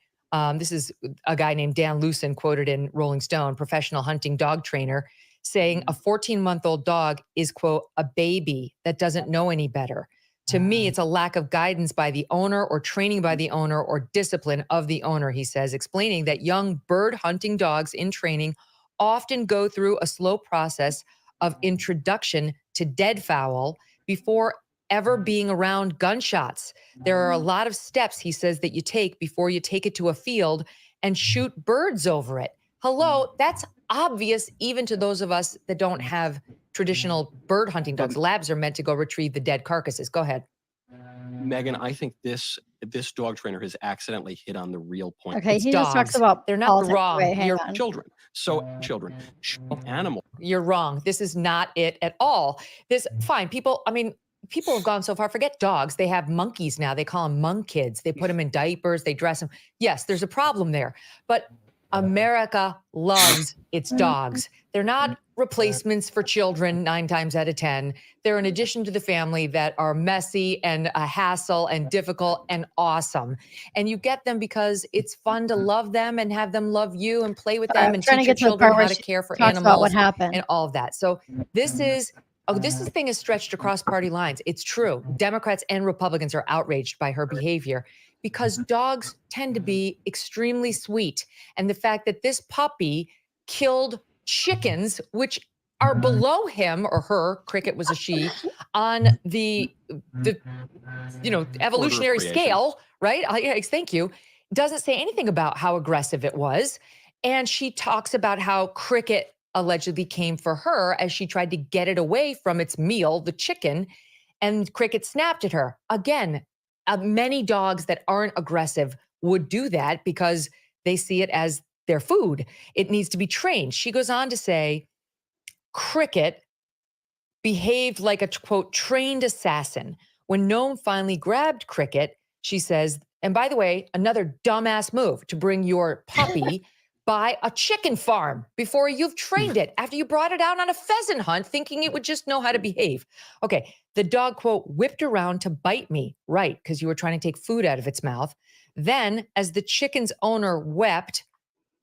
This is a guy named Dan Lewson quoted in Rolling Stone, professional hunting dog trainer, saying a 14-month-old dog is, quote, a baby that doesn't know any better. To me, it's a lack of guidance by the owner or training by the owner or discipline of the owner, he says, explaining that young bird hunting dogs in training often go through a slow process of introduction to deadfall before ever being around gunshots. There are a lot of steps, he says, that you take before you take it to a field and shoot birds over it. Hello, that's obvious even to those of us that don't have traditional bird hunting dogs. Labs are meant to go retrieve the dead carcasses. Go ahead. Megan, I think this dog trainer has accidentally hit on the real point. Okay, It's he just talks dogs. about They're not politics. wrong. Wait, hang You're on. children. So children, animal. You're wrong. This is not it at all. This, fine. People have gone so far. Forget dogs. They have monkeys now. They call them monk kids. They put them in diapers. They dress them. Yes, there's a problem there. But America loves its dogs. They're not replacements for children 9 times out of 10. They're an addition to the family that are messy and a hassle and difficult and awesome. And you get them because it's fun to love them and have them love you and play with them and teach your children how to care for animals about what happened and all of that. So this thing is stretched across party lines. It's true. Democrats and Republicans are outraged by her behavior because dogs tend to be extremely sweet. And the fact that this puppy killed chickens, which are below him or her, Cricket was a she, on the evolutionary scale, right? Thank you. Doesn't say anything about how aggressive it was. And she talks about how Cricket allegedly came for her as she tried to get it away from its meal, the chicken, and Cricket snapped at her. Again, many dogs that aren't aggressive would do that because they see it as their food. It needs to be trained. She goes on to say, Cricket behaved like a, quote, trained assassin. When Noem finally grabbed Cricket, she says, and by the way, another dumbass move to bring your puppy by a chicken farm before you've trained it, after you brought it out on a pheasant hunt thinking it would just know how to behave. Okay, the dog, quote, whipped around to bite me, right, because you were trying to take food out of its mouth. Then, as the chicken's owner wept,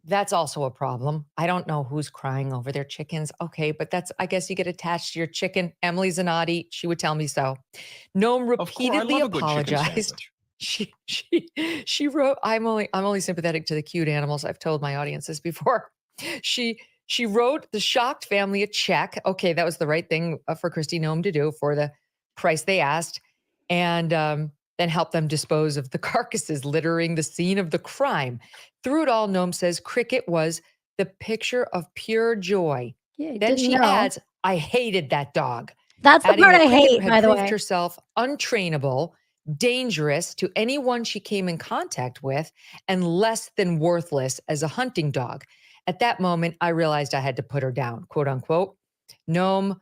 that's also a problem. I don't know who's crying over their chickens. Okay, but I guess you get attached to your chicken. Emily Zanotti, she would tell me so. Noem repeatedly apologized. She wrote, I'm only sympathetic to the cute animals. I've told my audience this before. She wrote the shocked family a check. Okay, that was the right thing for Kristi Noem to do for the price they asked. And then help them dispose of the carcasses littering the scene of the crime. Through it all, Noem says Cricket was the picture of pure joy. Yeah, then she adds, I hated that dog. That's the part I hate, by the way. Proved herself untrainable, dangerous to anyone she came in contact with, and less than worthless as a hunting dog. At that moment, I realized I had to put her down, quote unquote. Noem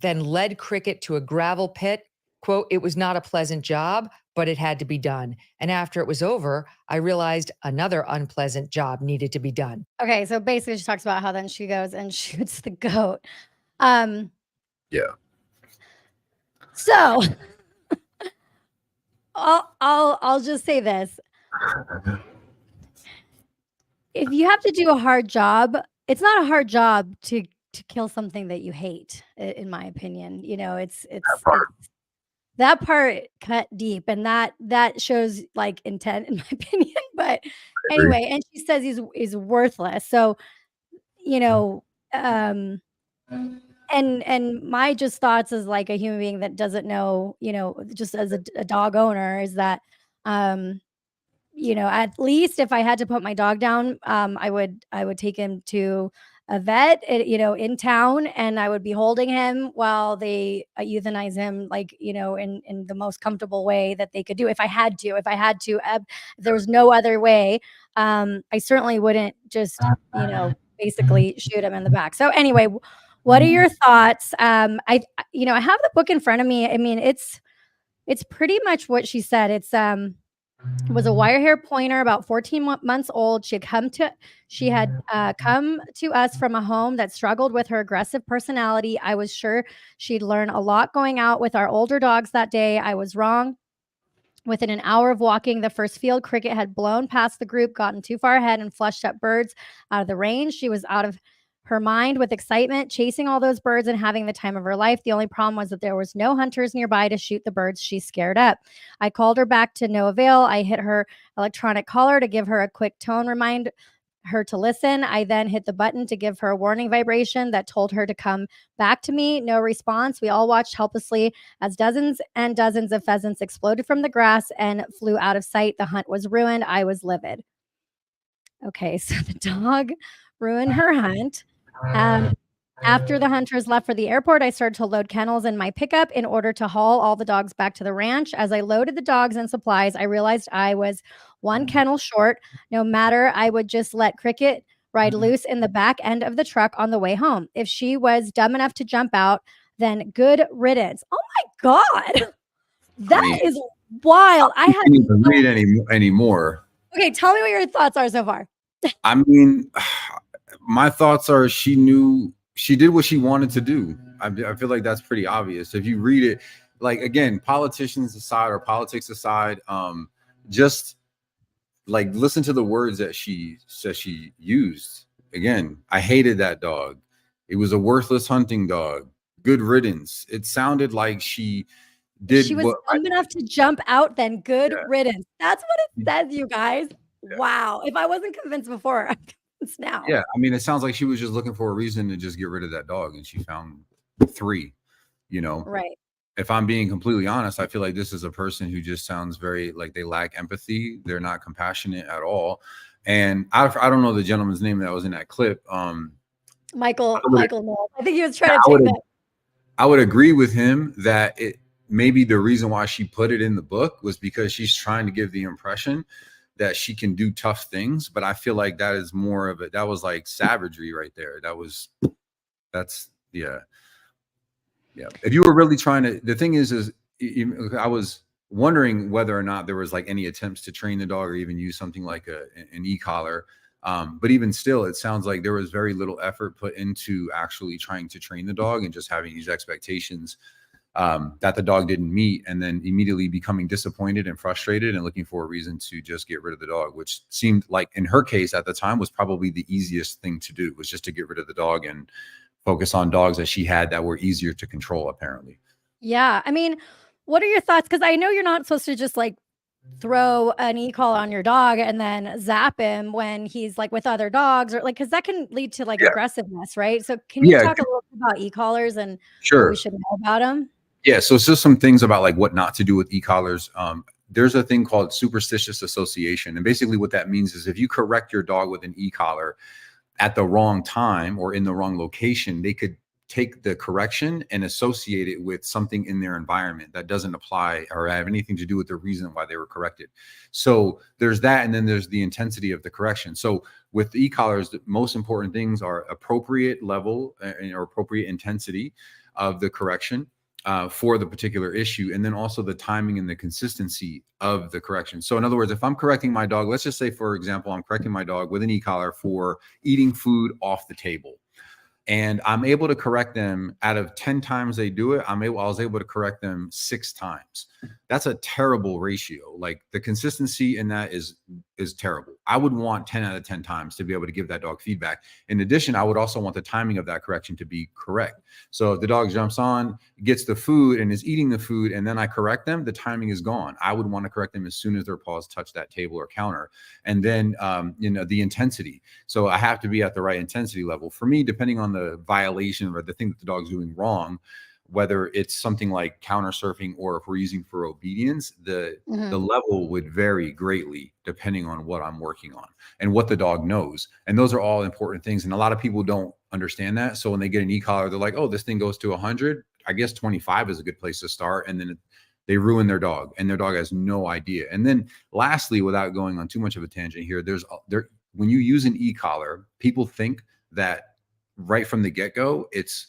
then led Cricket to a gravel pit. Quote, it was not a pleasant job, but it had to be done. And after it was over, I realized another unpleasant job needed to be done. Okay, so basically she talks about how then she goes and shoots the goat. Yeah. So I'll just say this. If you have to do a hard job, it's not a hard job to kill something that you hate, in my opinion. You know, it's that part cut deep, and that shows like intent in my opinion. But anyway, and she says he's worthless. So, you know, um and my just thoughts as like a human being that doesn't know, you know, just as a dog owner is that um you know, at least if I had to put my dog down, I would take him to a vet, you know, in town, and I would be holding him while they euthanize him, like, you know, in the most comfortable way that they could do. If there was no other way, I certainly wouldn't just, you know, basically shoot him in the back. So anyway, what are your thoughts? You know, I have the book in front of me. I mean, it's pretty much what she said. Was a wire hair pointer about 14 months old. She had come to us from a home that struggled with her aggressive personality. I was sure she'd learn a lot going out with our older dogs that day. I was wrong. Within an hour of walking the first field, Cricket had blown past the group, gotten too far ahead, and flushed up birds out of the range. She was out of her mind with excitement, chasing all those birds and having the time of her life. The only problem was that there was no hunters nearby to shoot the birds she scared up. I called her back to no avail. I hit her electronic collar to give her a quick tone, remind her to listen. I then hit the button to give her a warning vibration that told her to come back to me. No response. We all watched helplessly as dozens and dozens of pheasants exploded from the grass and flew out of sight. The hunt was ruined. I was livid. Okay, so the dog ruined her hunt. After the hunters left for the airport, I started to load kennels in my pickup in order to haul all the dogs back to the ranch. As I loaded the dogs and supplies, I realized I was one kennel short. No matter, I would just let Cricket ride loose in the back end of the truck on the way home. If she was dumb enough to jump out, then good riddance. Oh my God. That is wild. I had to even read anymore. Okay, tell me what your thoughts are so far. I mean, my thoughts are she did what she wanted to do. I feel like that's pretty obvious. If you read it, like, again, politicians aside or politics aside, just like listen to the words that she says she used. Again, I hated that dog. It was a worthless hunting dog. Good riddance. It sounded like she did. She was dumb enough to jump out, then good riddance. That's what it says, you guys. Yeah. Wow. If I wasn't convinced before, I'm convinced now. Yeah. I mean, it sounds like she was just looking for a reason to just get rid of that dog, and she found 3, you know? Right. If I'm being completely honest, I feel like this is a person who just sounds very like they lack empathy. They're not compassionate at all. And I don't know the gentleman's name that was in that clip. Michael Noem. I think he was trying to take that. I would agree with him that it maybe the reason why she put it in the book was because she's trying to give the impression that she can do tough things. But I feel like that is more of it. That was like savagery right there. Yeah. If you were really trying to, the thing is I was wondering whether or not there was like any attempts to train the dog or even use something like an e-collar. But even still, it sounds like there was very little effort put into actually trying to train the dog and just having these expectations that the dog didn't meet, and then immediately becoming disappointed and frustrated and looking for a reason to just get rid of the dog, which seemed like in her case at the time was probably the easiest thing to do, was just to get rid of the dog and focus on dogs that she had that were easier to control, apparently. Yeah. I mean, what are your thoughts? Because I know you're not supposed to just like throw an e-collar on your dog and then zap him when he's like with other dogs, or like, because that can lead to like aggressiveness, right? So can you talk a little bit about e-collars and what we should know about them? Yeah. So it's just some things about like what not to do with e-collars. There's a thing called superstitious association. And basically what that means is if you correct your dog with an e-collar at the wrong time or in the wrong location, they could take the correction and associate it with something in their environment that doesn't apply or have anything to do with the reason why they were corrected. So there's that. And then there's the intensity of the correction. So with the e-collars, the most important things are appropriate level or appropriate intensity of the correction for the particular issue. And then also the timing and the consistency of the correction. So in other words, if I'm correcting my dog, let's just say, for example, I'm correcting my dog with an e-collar for eating food off the table. and I'm able to correct them. Out of 10 times they do it, I was able to correct them 6 times. That's a terrible ratio. Like, the consistency in that is terrible. I would want 10 out of 10 times to be able to give that dog feedback. In addition, I would also want the timing of that correction to be correct. So if the dog jumps on, gets the food, and is eating the food, and then I correct them, the timing is gone. I would want to correct them as soon as their paws touch that table or counter. And then, the intensity. So I have to be at the right intensity level. For me, depending on the violation or the thing that the dog's doing wrong, whether it's something like counter surfing or if we're using for obedience, the level would vary greatly depending on what I'm working on and what the dog knows. And those are all important things. And a lot of people don't understand that. So when they get an e-collar, they're like, oh, this thing goes to 100. I guess 25 is a good place to start. And then they ruin their dog, and their dog has no idea. And then lastly, without going on too much of a tangent here, when you use an e-collar, people think that right from the get-go, it's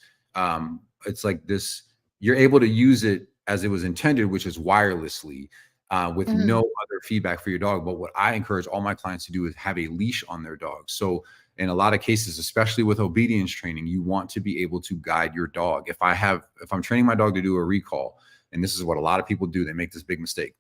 like this, you're able to use it as it was intended, which is wirelessly, with no other feedback for your dog. But what I encourage all my clients to do is have a leash on their dog. So in a lot of cases, especially with obedience training, you want to be able to guide your dog. If I'm training my dog to do a recall, and this is what a lot of people do, they make this big mistake.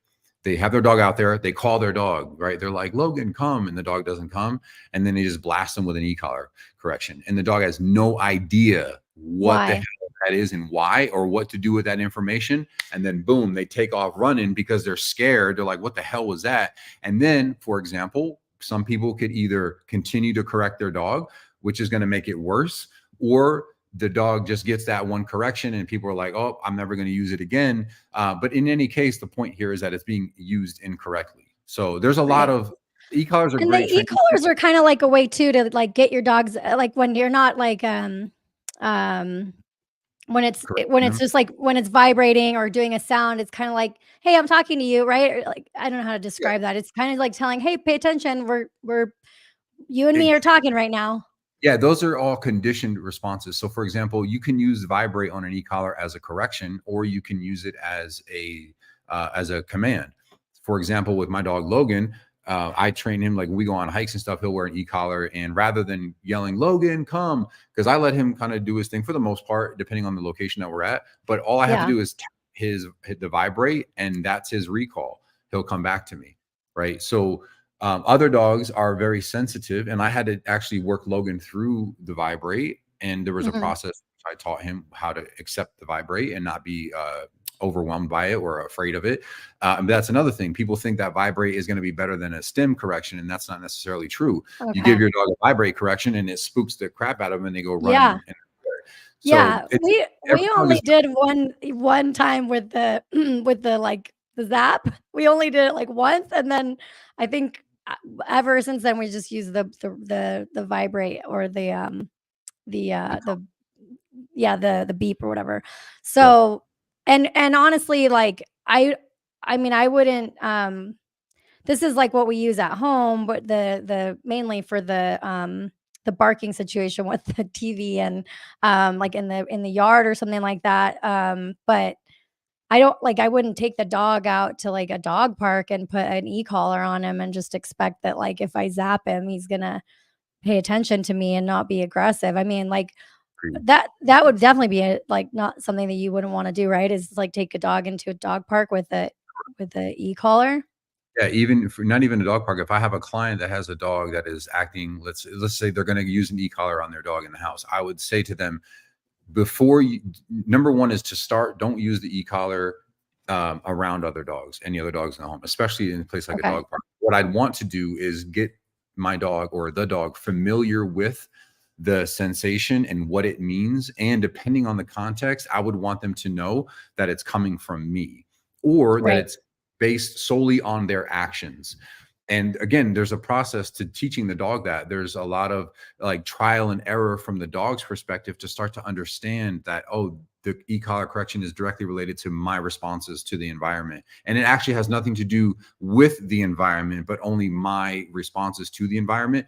They have their dog out there, they call their dog, right? They're like, Logan, come, and the dog doesn't come. And then they just blast them with an e-collar correction. And the dog has no idea what the hell that is and why, or what to do with that information. And then boom, they take off running because they're scared. They're like, what the hell was that? And then, for example, some people could either continue to correct their dog, which is going to make it worse, or the dog just gets that one correction and people are like, oh, I'm never going to use it again. But in any case, the point here is that it's being used incorrectly. So there's a lot of e-collars are great. The e-collars are kind of like a way too to like get your dogs, like when you're not like when it's just like when it's vibrating or doing a sound, it's kind of like, hey, I'm talking to you, right? Or like, I don't know how to describe that. It's kind of like telling, hey, pay attention. We're you and me are talking right now. Yeah, those are all conditioned responses. So for example, you can use vibrate on an e-collar as a correction, or you can use it as a command. For example, with my dog Logan, I train him, like when we go on hikes and stuff, he'll wear an e-collar, and rather than yelling, Logan, come, because I let him kind of do his thing for the most part, depending on the location that we're at. But all I have to do is hit the vibrate, and that's his recall. He'll come back to me, right? So other dogs are very sensitive, and I had to actually work Logan through the vibrate, and there was a process. I taught him how to accept the vibrate and not be overwhelmed by it or afraid of it. That's another thing. People think that vibrate is going to be better than a stim correction, and that's not necessarily true. Okay. You give your dog a vibrate correction, and it spooks the crap out of them, and they go running. So we only did one time with the the zap. We only did it like once, and then I think ever since then we just use the vibrate or the beep or whatever. So and honestly, like I mean I wouldn't this is like what we use at home, but the mainly for the barking situation with the TV and like in the yard or something like that. But I wouldn't take the dog out to like a dog park and put an e-collar on him and just expect that like if I zap him, he's gonna pay attention to me and not be aggressive. I mean, like that would definitely be like not something that you wouldn't want to do, right? Is like take a dog into a dog park with the e-collar. Yeah, even for not even a dog park. If I have a client that has a dog that is acting, let's say they're going to use an e-collar on their dog in the house, I would say to them, before you, number one is to start, don't use the e-collar around other dogs, any other dogs in the home, especially in a place like a dog park. What I'd want to do is get my dog or the dog familiar with the sensation and what it means. And depending on the context, I would want them to know that it's coming from me, or that it's based solely on their actions. And again, there's a process to teaching the dog that. There's a lot of like trial and error from the dog's perspective to start to understand that, oh, the e-collar correction is directly related to my responses to the environment. And it actually has nothing to do with the environment, but only my responses to the environment.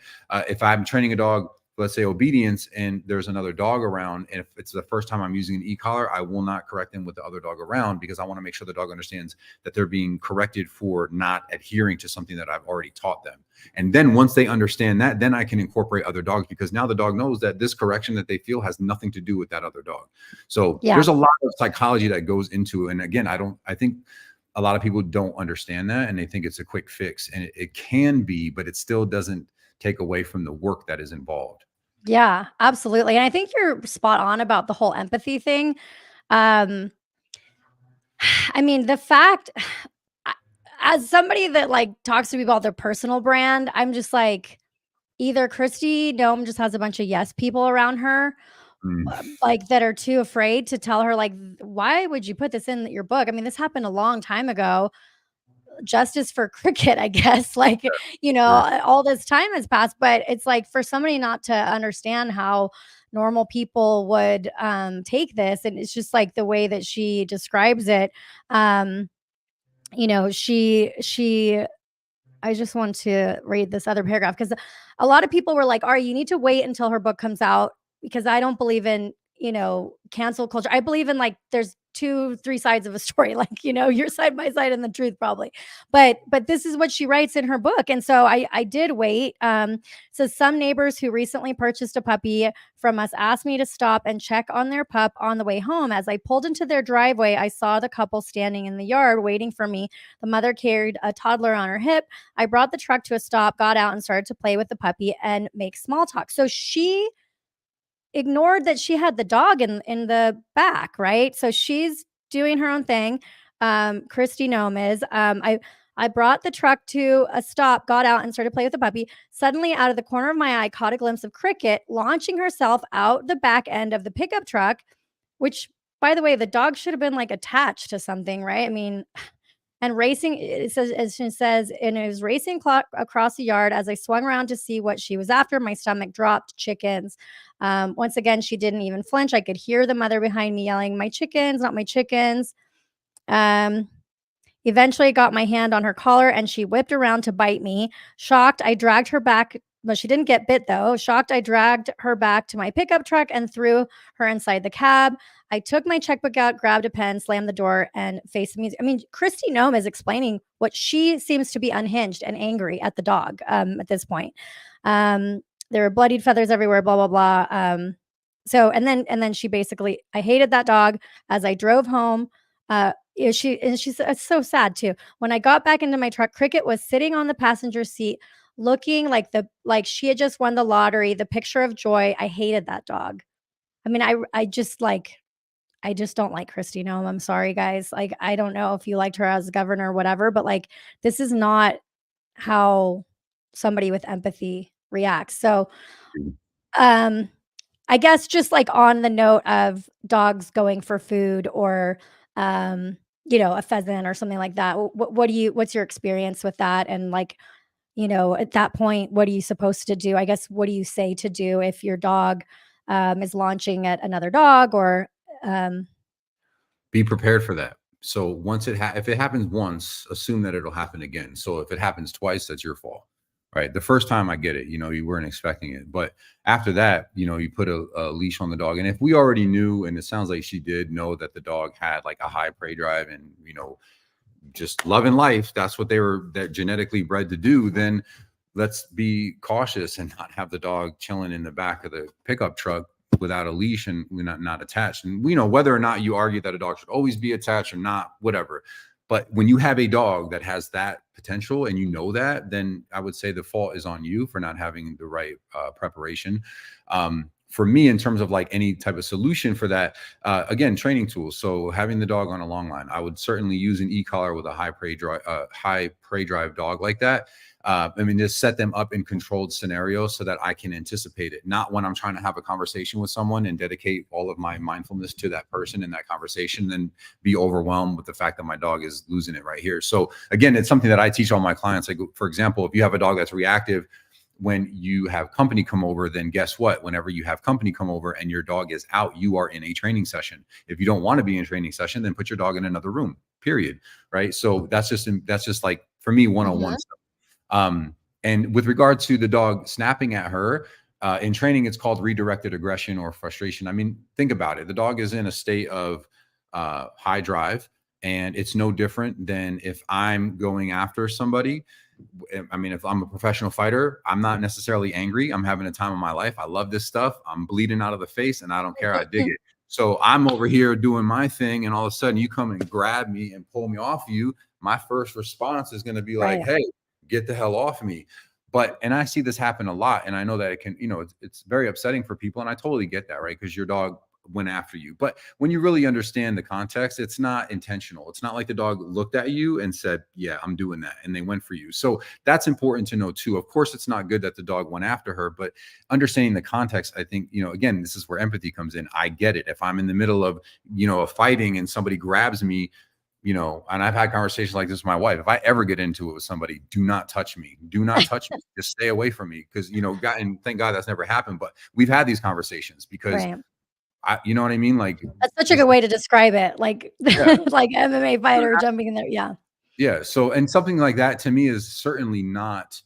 If I'm training a dog let's say obedience, and there's another dog around, and if it's the first time I'm using an e-collar, I will not correct them with the other dog around, because I want to make sure the dog understands that they're being corrected for not adhering to something that I've already taught them. And then once they understand that, then I can incorporate other dogs, because now the dog knows that this correction that they feel has nothing to do with that other dog. So there's a lot of psychology that goes into it. And again, I think a lot of people don't understand that, and they think it's a quick fix, and it can be, but it still doesn't take away from the work that is involved. Yeah, absolutely. And I think you're spot on about the whole empathy thing. I mean, the fact, as somebody that like talks to people about their personal brand, I'm just like, either Kristi Noem just has a bunch of yes people around her, like that are too afraid to tell her, like, why would you put this in your book? I mean, this happened a long time ago. Justice for cricket, I guess. Like, you know, all this time has passed, but it's like for somebody not to understand how normal people would take this, and it's just like the way that she describes it. You know, I just want to read this other paragraph, because a lot of people were like, all right, you need to wait until her book comes out, because I don't believe in, you know, cancel culture. I believe in, like, there's 2-3 sides of a story, like, you know, your side, my side, and the truth probably. But this is what she writes in her book. And so I did wait. So some neighbors who recently purchased a puppy from us asked me to stop and check on their pup on the way home. As I pulled into their driveway, I saw the couple standing in the yard waiting for me. The mother carried a toddler on her hip. I brought the truck to a stop, got out, and started to play with the puppy and make small talk. So she ignored that she had the dog in the back, right? So she's doing her own thing. Kristi Noem is. I brought the truck to a stop, got out, and started to play with the puppy. Suddenly, out of the corner of my eye, caught a glimpse of Cricket launching herself out the back end of the pickup truck, which, by the way, the dog should have been like attached to something, right? I mean, and racing, it says, as she says, and it was racing across the yard. As I swung around to see what she was after, my stomach dropped. Chickens. Once again, she didn't even flinch. I could hear the mother behind me yelling, "My chickens, not my chickens." Eventually, I got my hand on her collar, and she whipped around to bite me. Shocked, I dragged her back. Well, she didn't get bit, though. Shocked, I dragged her back to my pickup truck and threw her inside the cab. I took my checkbook out, grabbed a pen, slammed the door, and faced the music. I mean, Kristi Noem is explaining what she seems to be unhinged and angry at the dog at this point. There were bloodied feathers everywhere, blah, blah, blah. So, and then she basically, I hated that dog. As I drove home, she's it's so sad too. When I got back into my truck, Cricket was sitting on the passenger seat, looking like she had just won the lottery, the picture of joy. I hated that dog. I mean, I just don't like Kristi Noem. I'm sorry, guys. Like, I don't know if you liked her as governor or whatever, but like, this is not how somebody with empathy reacts. So, I guess just like on the note of dogs going for food, or, you know, a pheasant or something like that. What's your experience with that? And like, you know, at that point, what are you supposed to do? I guess, what do you say to do if your dog is launching at another dog, or be prepared for that. So once if it happens once, assume that it'll happen again. So if it happens twice, that's your fault, right? The first time, I get it, you know, you weren't expecting it, but after that, you know, you put a leash on the dog. And if we already knew, and it sounds like she did know, that the dog had like a high prey drive and, you know, just loving life, that's what they're genetically bred to do, then let's be cautious and not have the dog chilling in the back of the pickup truck without a leash and not attached. And we know, whether or not you argue that a dog should always be attached or not, whatever. But when you have a dog that has that potential, and you know that, then I would say the fault is on you for not having the right preparation. For me, in terms of like any type of solution for that, again, training tools. So having the dog on a long line, I would certainly use an e-collar with a high prey drive dog like that. I mean, just set them up in controlled scenarios so that I can anticipate it. Not when I'm trying to have a conversation with someone and dedicate all of my mindfulness to that person in that conversation, then be overwhelmed with the fact that my dog is losing it right here. So again, it's something that I teach all my clients. Like, for example, if you have a dog that's reactive when you have company come over, then guess what? Whenever you have company come over and your dog is out, you are in a training session. If you don't want to be in a training session, then put your dog in another room, period. Right. So that's just like, for me, one-on-one stuff. And with regard to the dog snapping at her, In training, it's called redirected aggression or frustration. I mean, think about it. The dog is in a state of high drive, and it's no different than if I'm going after somebody. I mean, if I'm a professional fighter, I'm not necessarily angry. I'm having a time of my life. I love this stuff. I'm bleeding out of the face and I don't care. I dig it. So I'm over here doing my thing, and all of a sudden you come and grab me and pull me off you. My first response is going to be like, hey, get the hell off me. And I see this happen a lot. And I know that it can, it's very upsetting for people. And I totally get that, right? Because your dog went after you. But when you really understand the context, it's not intentional. It's not like the dog looked at you and said, yeah, I'm doing that, and they went for you. So that's important to know too. Of course, it's not good that the dog went after her, but understanding the context, I think, again, this is where empathy comes in. I get it. If I'm in the middle of, a fighting and somebody grabs me, and I've had conversations like this with my wife. If I ever get into it with somebody, do not touch me. Do not touch me. Just stay away from me. Because, and thank God that's never happened. But we've had these conversations because you know what I mean? Like, that's such a good way to describe it. Like, like MMA fighter jumping in there. Yeah. Yeah. So, and something like that to me is certainly not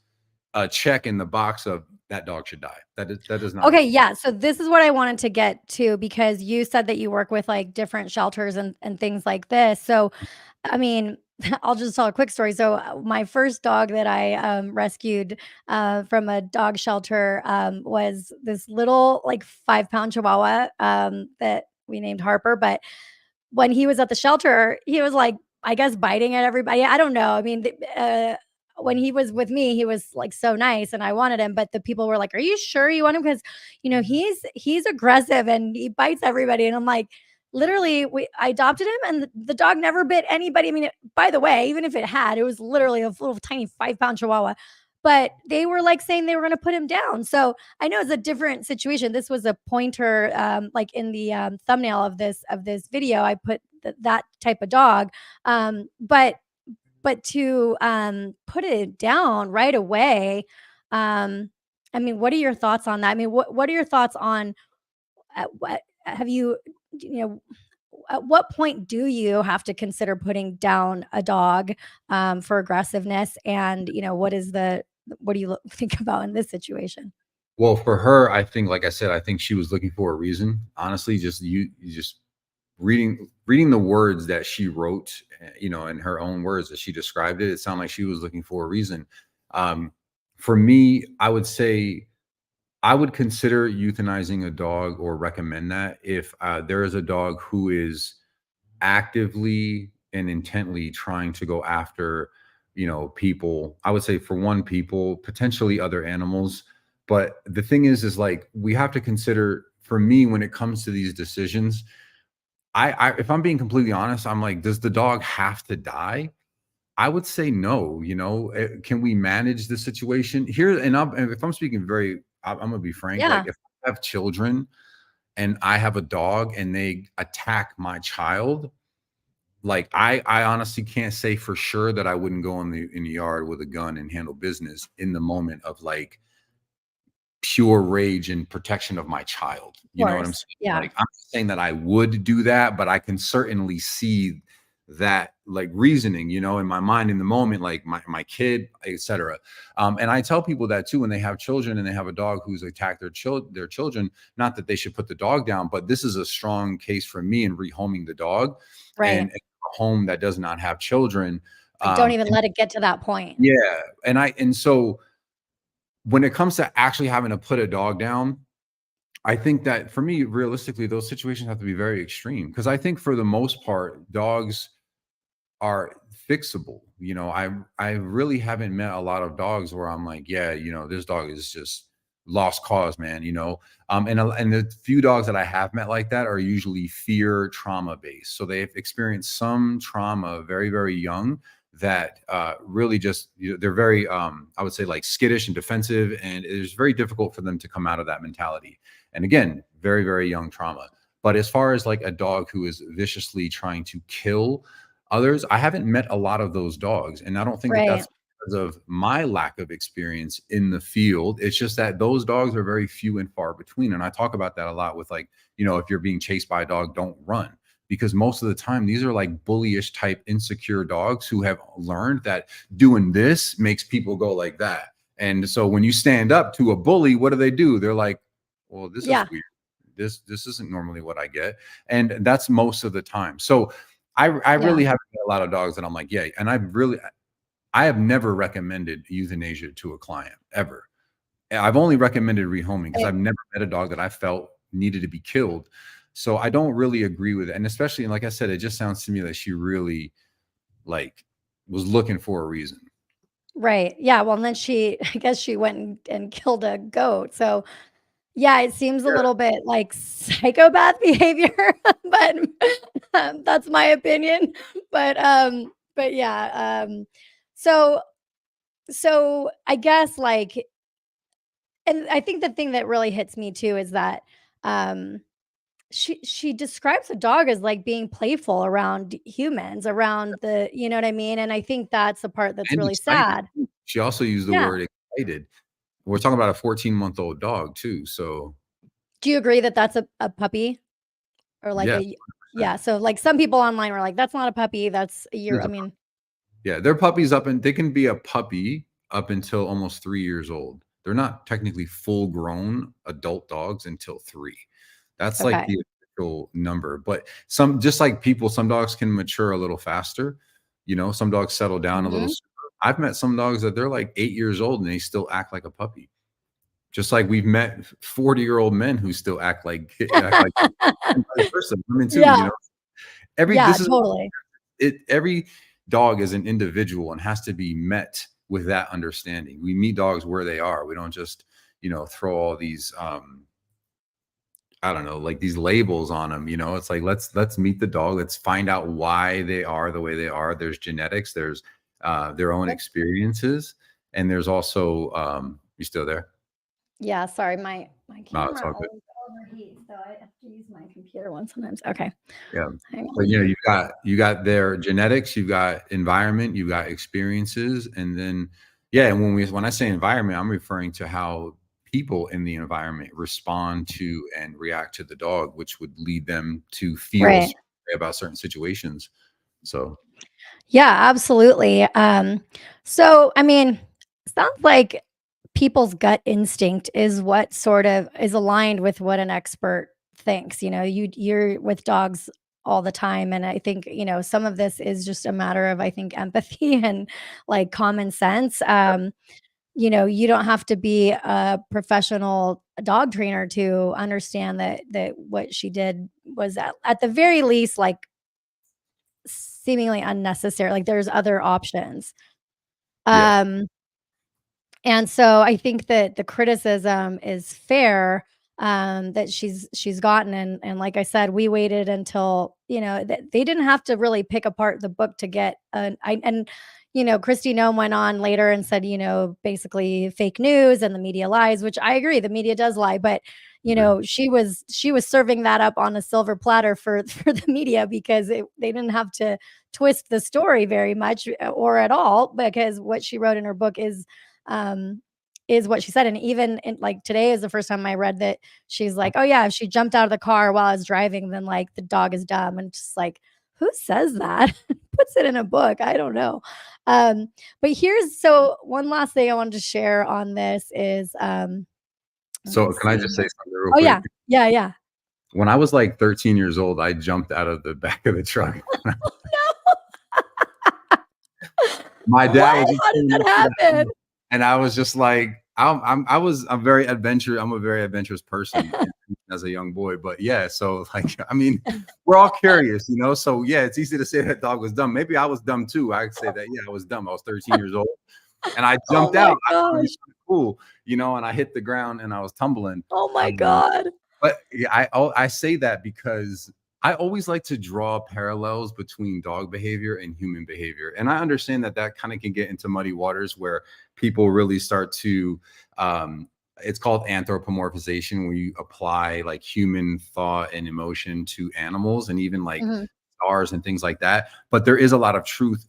a check in the box of that dog should die. That is not. Okay. Yeah. So this is what I wanted to get to, because you said that you work with like different shelters and things like this. So, I mean, I'll just tell a quick story. So my first dog that I rescued from a dog shelter was this little like 5-pound Chihuahua that we named Harper. But when he was at the shelter, he was like, I guess, biting at everybody. I don't know. I mean, when he was with me, he was like so nice and I wanted him, but the people were like, are you sure you want him? Because, he's aggressive and he bites everybody. And I'm like, literally, I adopted him and the dog never bit anybody. I mean, by the way, even if it had, it was literally a little tiny 5-pound Chihuahua. But they were like saying they were going to put him down. So I know it's a different situation. This was a pointer, like in the thumbnail of this video. I put that type of dog, but to put it down right away. I mean, what are your thoughts on that? I mean, what are your thoughts on what have you at what point do you have to consider putting down a dog for aggressiveness? And what do you think about in this situation? Well, for her, I think, like I said, I think she was looking for a reason. Honestly, just reading the words that she wrote, in her own words that she described it sounded like she was looking for a reason. For me, I would say I would consider euthanizing a dog or recommend that if there is a dog who is actively and intently trying to go after, people. I would say, for one, people, potentially other animals. But the thing is like, we have to consider, for me, when it comes to these decisions, I if I'm being completely honest, I'm like, does the dog have to die? I would say no. Can we manage the situation here? And if I'm speaking I'm gonna be frank. Like, if I have children and I have a dog and they attack my child, like, I honestly can't say for sure that I wouldn't go in the yard with a gun and handle business in the moment of like pure rage and protection of my child. You know what I'm saying? Yeah. Like, I'm not saying that I would do that, but I can certainly see that like reasoning, in my mind in the moment, like my kid, etc. And I tell people that too, when they have children and they have a dog who's attacked their children, not that they should put the dog down, but this is a strong case for me in rehoming the dog. Right. And a home that does not have children. Don't even let it get to that point. Yeah. And so when it comes to actually having to put a dog down, I think that for me, realistically, those situations have to be very extreme, because I think for the most part, dogs are fixable. I really haven't met a lot of dogs where I'm like, yeah, this dog is just lost cause, man. And the few dogs that I have met like that are usually fear trauma based. So they've experienced some trauma very, very young that really just, they're very, I would say, like skittish and defensive, and it's very difficult for them to come out of that mentality. And again, very, very young trauma. But as far as like a dog who is viciously trying to kill others, I haven't met a lot of those dogs. And I don't think that that's because of my lack of experience in the field. It's just that those dogs are very few and far between. And I talk about that a lot with, like, if you're being chased by a dog, don't run. Because most of the time, these are like bullyish type insecure dogs who have learned that doing this makes people go like that. And so when you stand up to a bully, what do? They're like, well, this is weird. This isn't normally what I get. And that's most of the time. So I really have a lot of dogs that I'm like, yeah. And I have never recommended euthanasia to a client ever. I've only recommended rehoming because I've never met a dog that I felt needed to be killed. So I don't really agree with it. And especially, like I said, it just sounds to me that she really like was looking for a reason. Right. Yeah. Well, and then I guess she went and killed a goat. So yeah, it seems a little bit like psychopath behavior, but that's my opinion. But yeah. So I guess like, and I think the thing that really hits me too is that she describes the dog as like being playful around humans, around you know what I mean? And I think that's the part that's And really excited. sad. She also used the word excited. We're talking about a 14-month-old dog too. So do you agree that that's a puppy or like yeah? So like some people online were like, that's not a puppy. That's a year. I mean, yeah, they're puppies and they can be a puppy up until almost 3 years old. They're not technically full grown adult dogs until 3. That's like the official number. But just like people, some dogs can mature a little faster. You know, some dogs settle down a little sooner. I've met some dogs that they're like 8 years old and they still act like a puppy. Just like we've met 40-year-old men who still act like a person. Women too, you know. Totally. Every dog is an individual and has to be met with that understanding. We meet dogs where they are. We don't just, throw all these I don't know, like these labels on them. It's like let's meet the dog. Let's find out why they are the way they are. There's genetics, there's their own experiences, and there's also you still there? Yeah, sorry, my camera it's all good. overheats, so I have to use my computer one sometimes. Okay. Yeah. But you got their genetics, you've got environment, you've got experiences, and then and when I say environment, I'm referring to how people in the environment respond to and react to the dog, which would lead them to feel about certain situations. So yeah, absolutely. So I mean, sounds like people's gut instinct is what sort of is aligned with what an expert thinks. You're with dogs all the time, and I think some of this is just a matter of, I think, empathy and like common sense. You don't have to be a professional dog trainer to understand that what she did was at the very least like seemingly unnecessary. Like there's other options. And so I think that the criticism is fair that she's gotten. And like I said, we waited until, they didn't have to really pick apart the book to get Kristi Noem went on later and said, basically fake news and the media lies, which I agree, the media does lie, but she was serving that up on a silver platter for the media because they didn't have to twist the story very much or at all, because what she wrote in her book is what she said. And even like today is the first time I read that she's like, oh yeah, if she jumped out of the car while I was driving, then like the dog is dumb. And just like, who says that? Puts it in a book? I don't know. But so one last thing I wanted to share on this is so can I just say something real quick? Yeah. When I was like 13 years old, I jumped out of the back of the truck. No. My dad was how did that happen? And I was just like, I'm a very adventurous person as a young boy. But yeah, so like, I mean, we're all curious, so yeah, it's easy to say that dog was dumb. Maybe I was dumb too. I could say that, yeah, I was dumb. I was 13 years old and I jumped out. I thought it was cool, and I hit the ground and I was tumbling. Oh my God. But yeah, I say that because I always like to draw parallels between dog behavior and human behavior. And I understand that kind of can get into muddy waters where people really start to, it's called anthropomorphization, where you apply like human thought and emotion to animals and even like stars and things like that. But there is a lot of truth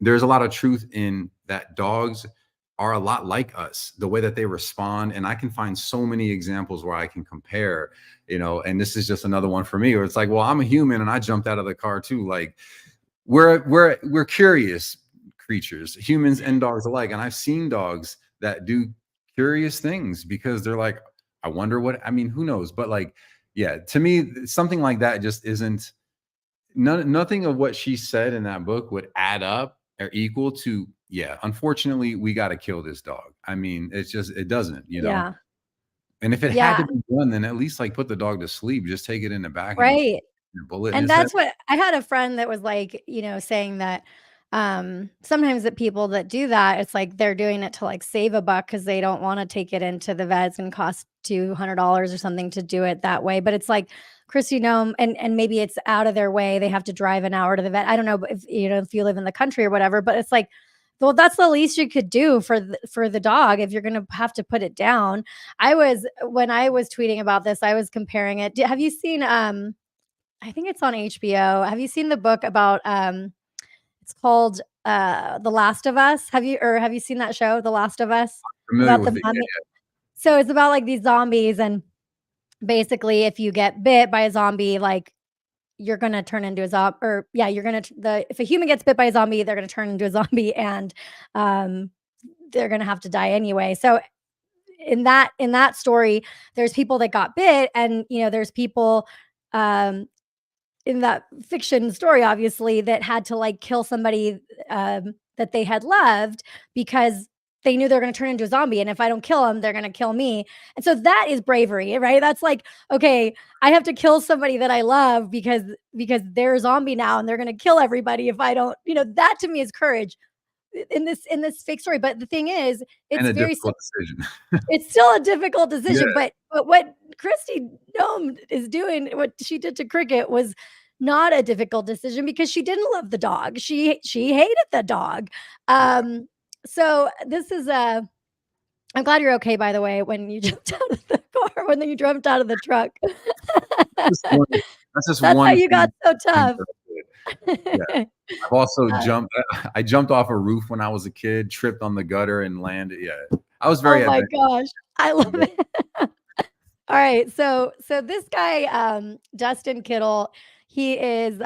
there's a lot of truth in that dogs are a lot like us, the way that they respond. And I can find so many examples where I can compare, and this is just another one for me where it's like, well, I'm a human and I jumped out of the car too. Like we're curious. creatures, humans and dogs alike. And I've seen dogs that do curious things because they're like, I wonder what, I mean, who knows? But like, yeah, to me, something like that just isn't, nothing of what she said in that book would add up or equal to, yeah, unfortunately, we got to kill this dog. I mean, it's just, it doesn't, you know? Yeah. And if it had Yeah. to be done, then at least like put the dog to sleep, just take it in the back and Right. a bullet in And his head. that's what I had a friend that was like, saying that sometimes the people that do that, it's like they're doing it to like save a buck because they don't want to take it into the vets and cost $200 or something to do it that way. But it's like, Kristi, and maybe it's out of their way. They have to drive an hour to the vet. I don't know if you live in the country or whatever, but it's like, well, that's the least you could do for the dog if you're going to have to put it down. When I was tweeting about this, I was comparing it. Have you seen I think it's on HBO. Have you seen the book about it's called The Last of Us? Have you seen that show, The Last of Us? Familiar About with the it. mummy? So it's about like these zombies, and basically if you get bit by a zombie, like you're gonna turn into a zombie, or yeah, if a human gets bit by a zombie, they're gonna turn into a zombie, and they're gonna have to die anyway. So in that story, there's people that got bit, and there's people in that fiction story, obviously, that had to like kill somebody that they had loved because they knew they're going to turn into a zombie. And if I don't kill them, they're going to kill me. And so that is bravery, right? That's like, okay, I have to kill somebody that I love because they're a zombie now and they're going to kill everybody if I don't, that to me is courage in this fake story. But the thing is, And it's a very difficult decision. it's still a difficult decision, Yeah. but what Kristi Noem is doing, what she did to Cricket was not a difficult decision because she didn't love the dog. She hated the dog. So this is I'm glad you're okay, by the way, when you jumped out of the car, when you jumped out of the truck. That's just That's one how you got so thing tough. that I did. Yeah. I've also I jumped off a roof when I was a kid, tripped on the gutter and landed. Yeah. I was very Oh my adventurous. gosh. I love it. All right. So this guy, Justin Kittle, he is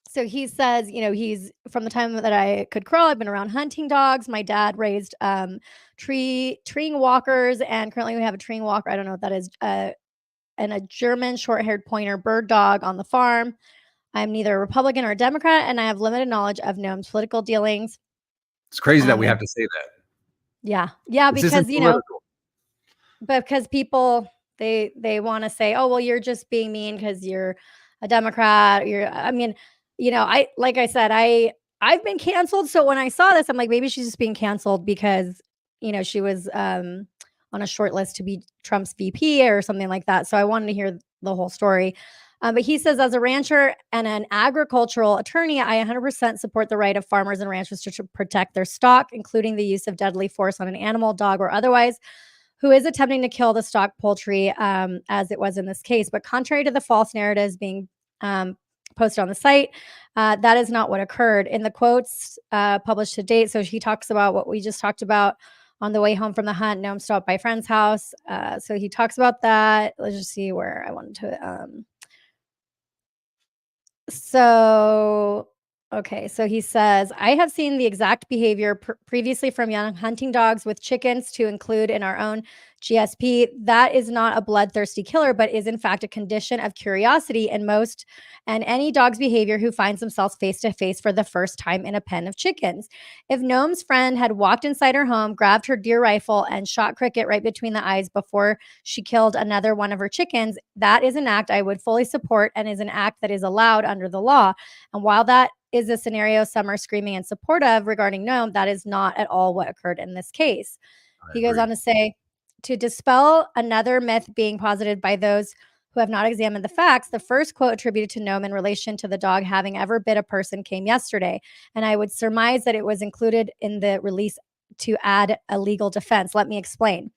so he says, he's from the time that I could crawl, I've been around hunting dogs. My dad raised treeing walkers, and currently we have a treeing walker. I don't know what that is. And a German short-haired pointer bird dog on the farm. I'm neither a Republican or a Democrat, and I have limited knowledge of Noam's political dealings. It's crazy that we have to say that. Yeah, This because isn't political. because people they want to say, oh well, you're just being mean because you're a Democrat. I mean, like I said, I've been canceled. So when I saw this, I'm like, maybe she's just being canceled because she was on a short list to be Trump's VP or something like that. So I wanted to hear the whole story. But he says, as a rancher and an agricultural attorney, I 100% support the right of farmers and ranchers to protect their stock, including the use of deadly force on an animal, dog, or otherwise, who is attempting to kill the stock poultry, as it was in this case. But contrary to the false narratives being posted on the site, that is not what occurred. In the quotes published to date, so he talks about what we just talked about on the way home from the hunt. Noam stopped by a friend's house. So he talks about that. Let's just see where I wanted to. Okay, so he says, I have seen the exact behavior previously from young hunting dogs with chickens to include in our own GSP. That is not a bloodthirsty killer, but is in fact a condition of curiosity in most and any dog's behavior who finds themselves face to face for the first time in a pen of chickens. If Noam's friend had walked inside her home, grabbed her deer rifle, and shot Cricket right between the eyes before she killed another one of her chickens, that is an act I would fully support and is an act that is allowed under the law. And while that is a scenario some are screaming in support of regarding Noam, that is not at all what occurred in this case. He goes on to say, to dispel another myth being posited by those who have not examined the facts, the first quote attributed to Noam in relation to the dog having ever bit a person came yesterday. And I would surmise that it was included in the release to add a legal defense. Let me explain.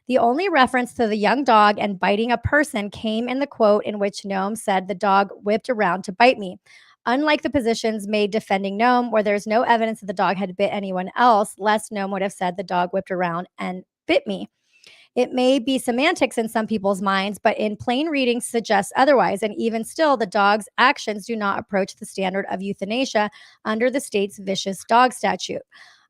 The only reference to the young dog and biting a person came in the quote in which Noam said the dog whipped around to bite me. Unlike the positions made defending Noam, where there's no evidence that the dog had bit anyone else, lest Noam would have said the dog whipped around and bit me. It may be semantics in some people's minds, but in plain reading suggests otherwise. And even still, the dog's actions do not approach the standard of euthanasia under the state's vicious dog statute.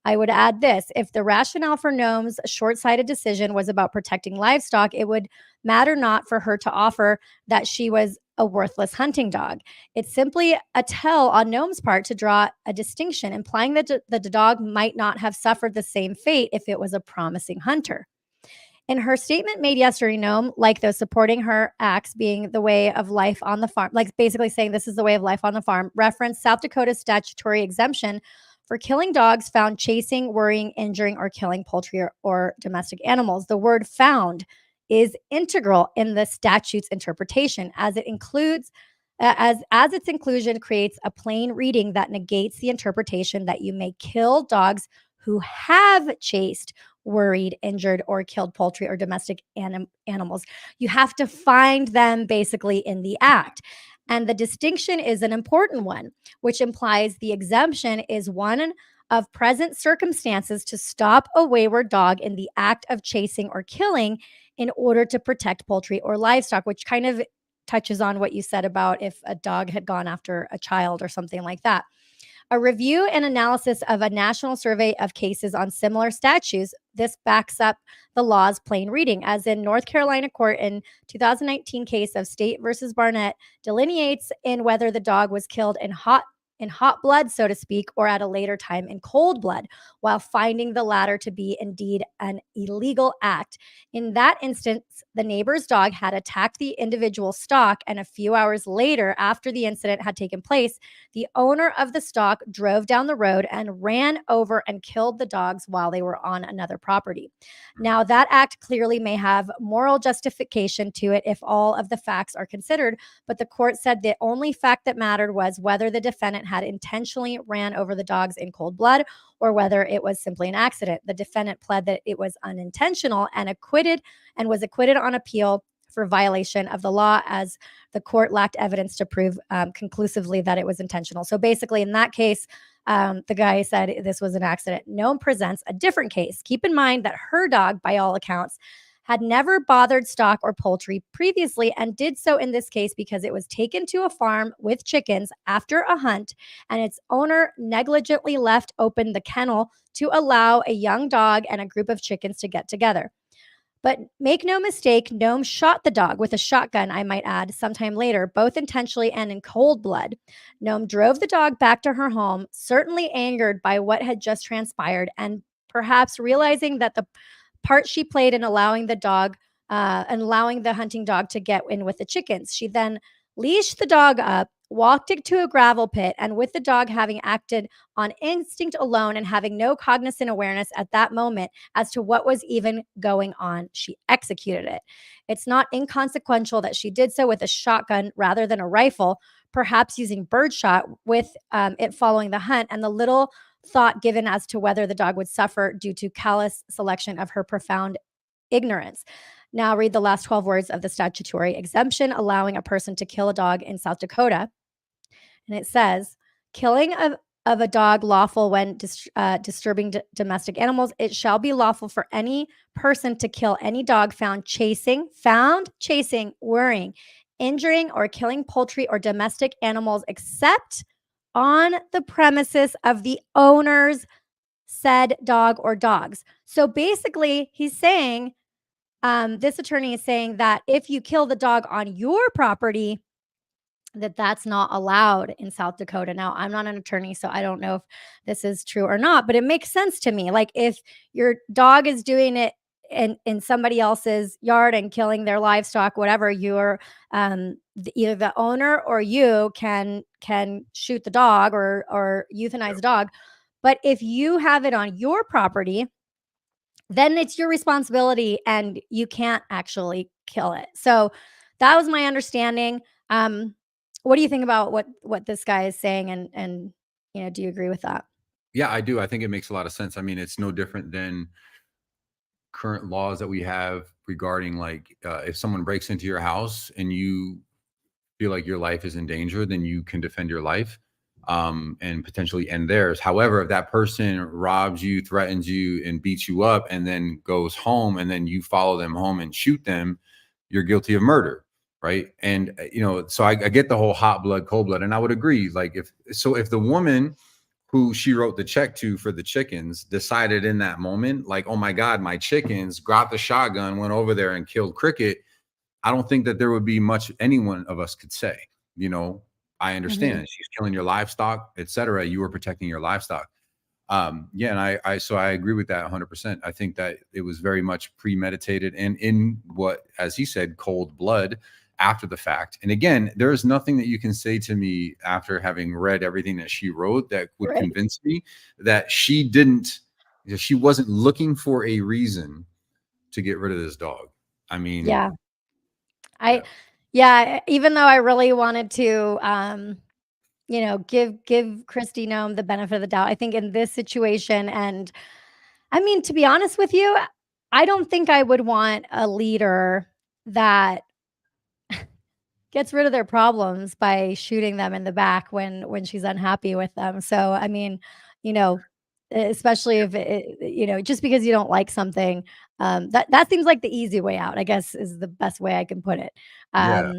I would add this: if the rationale for Noem's short-sighted decision was about protecting livestock, it would matter not for her to offer that she was a worthless hunting dog. It's simply a tell on Noem's part to draw a distinction, implying that the dog might not have suffered the same fate if it was a promising hunter. In her statement made yesterday, Noem, like those supporting her acts being the way of life on the farm, like basically saying this is the way of life on the farm, referenced South Dakota's statutory exemption for killing dogs found chasing, worrying, injuring, or killing poultry or domestic animals. The word found is integral in the statute's interpretation, as it includes as its inclusion creates a plain reading that negates the interpretation that you may kill dogs who have chased, worried, injured, or killed poultry or domestic animals. You have to find them basically in the act. And the distinction is an important one, which implies the exemption is one of present circumstances to stop a wayward dog in the act of chasing or killing in order to protect poultry or livestock, which kind of touches on what you said about if a dog had gone after a child or something like that. A review and analysis of a national survey of cases on similar statutes, this backs up the law's plain reading, as in North Carolina court in 2019 case of State versus Barnett delineates in whether the dog was killed in hot blood, so to speak, or at a later time in cold blood, while finding the latter to be indeed an illegal act. In that instance, the neighbor's dog had attacked the individual stock, and a few hours later, after the incident had taken place, the owner of the stock drove down the road and ran over and killed the dogs while they were on another property. Now, that act clearly may have moral justification to it if all of the facts are considered, but the court said the only fact that mattered was whether the defendant had intentionally ran over the dogs in cold blood or whether it was simply an accident. The defendant pled that it was unintentional and was acquitted on appeal for violation of the law, as the court lacked evidence to prove conclusively that it was intentional. So basically, in that case, the guy said this was an accident. Noem presents a different case. Keep in mind that her dog, by all accounts, had never bothered stock or poultry previously, and did so in this case because it was taken to a farm with chickens after a hunt, and its owner negligently left open the kennel to allow a young dog and a group of chickens to get together. But make no mistake, Noem shot the dog with a shotgun, I might add, sometime later, both intentionally and in cold blood. Noem drove the dog back to her home, certainly angered by what had just transpired, and perhaps realizing that the part she played in allowing the hunting dog to get in with the chickens. She then leashed the dog up, walked it to a gravel pit, and with the dog having acted on instinct alone and having no cognizant awareness at that moment as to what was even going on, she executed it. It's not inconsequential that she did so with a shotgun rather than a rifle, perhaps using birdshot with it following the hunt, and the little thought given as to whether the dog would suffer due to callous selection of her profound ignorance. Now read the last 12 words of the statutory exemption allowing a person to kill a dog in South Dakota. And it says, killing of a dog lawful when disturbing domestic animals. It shall be lawful for any person to kill any dog found chasing, worrying, injuring, or killing poultry or domestic animals except on the premises of the owner's said dog or dogs. So basically, he's saying, this attorney is saying that if you kill the dog on your property, that's not allowed in South Dakota. Now, I'm not an attorney, so I don't know if this is true or not, but it makes sense to me. Like if your dog is doing it in somebody else's yard and killing their livestock, whatever, you're either the owner or you can shoot the dog or euthanize the dog. But if you have it on your property, then it's your responsibility and you can't actually kill it. So that was my understanding. What do you think about what this guy is saying? And do you agree with that? Yeah, I do. I think it makes a lot of sense. I mean, it's no different than current laws that we have regarding like if someone breaks into your house and you feel like your life is in danger, then you can defend your life. and potentially end theirs. However, if that person robs you, threatens you, and beats you up, and then goes home, and then you follow them home and shoot them, you're guilty of murder, right? And so I get the whole hot blood, cold blood, and I would agree. Like if the woman who she wrote the check to for the chickens decided in that moment, like, oh my God, my chickens, got the shotgun, went over there and killed Cricket, I don't think that there would be much anyone of us could say. I understand she's killing your livestock, etc. You were protecting your livestock. Yeah, and I agree with that 100%. I think that it was very much premeditated and in what, as he said, cold blood after the fact. And again, there is nothing that you can say to me after having read everything that she wrote that would convince me that she wasn't looking for a reason to get rid of this dog. I mean, yeah, even though I really wanted to give Kristi Noem the benefit of the doubt, I think in this situation, and I mean, to be honest with you, I don't think I would want a leader that gets rid of their problems by shooting them in the back when she's unhappy with them. So, I mean, especially if just because you don't like something, that seems like the easy way out, I guess, is the best way I can put it. Yeah,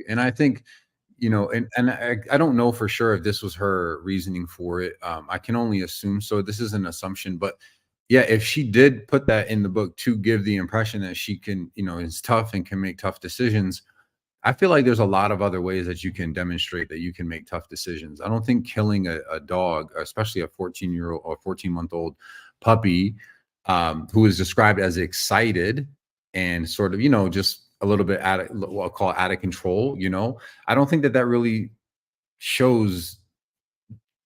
and I think, and I don't know for sure if this was her reasoning for it. I can only assume so. This is an assumption, but yeah, if she did put that in the book to give the impression that she can, is tough and can make tough decisions, I feel like there's a lot of other ways that you can demonstrate that you can make tough decisions. I don't think killing a dog, especially a 14-year-old or 14-month-old puppy, who is described as excited and sort of, just a little bit what I'll call out of control, I don't think that really shows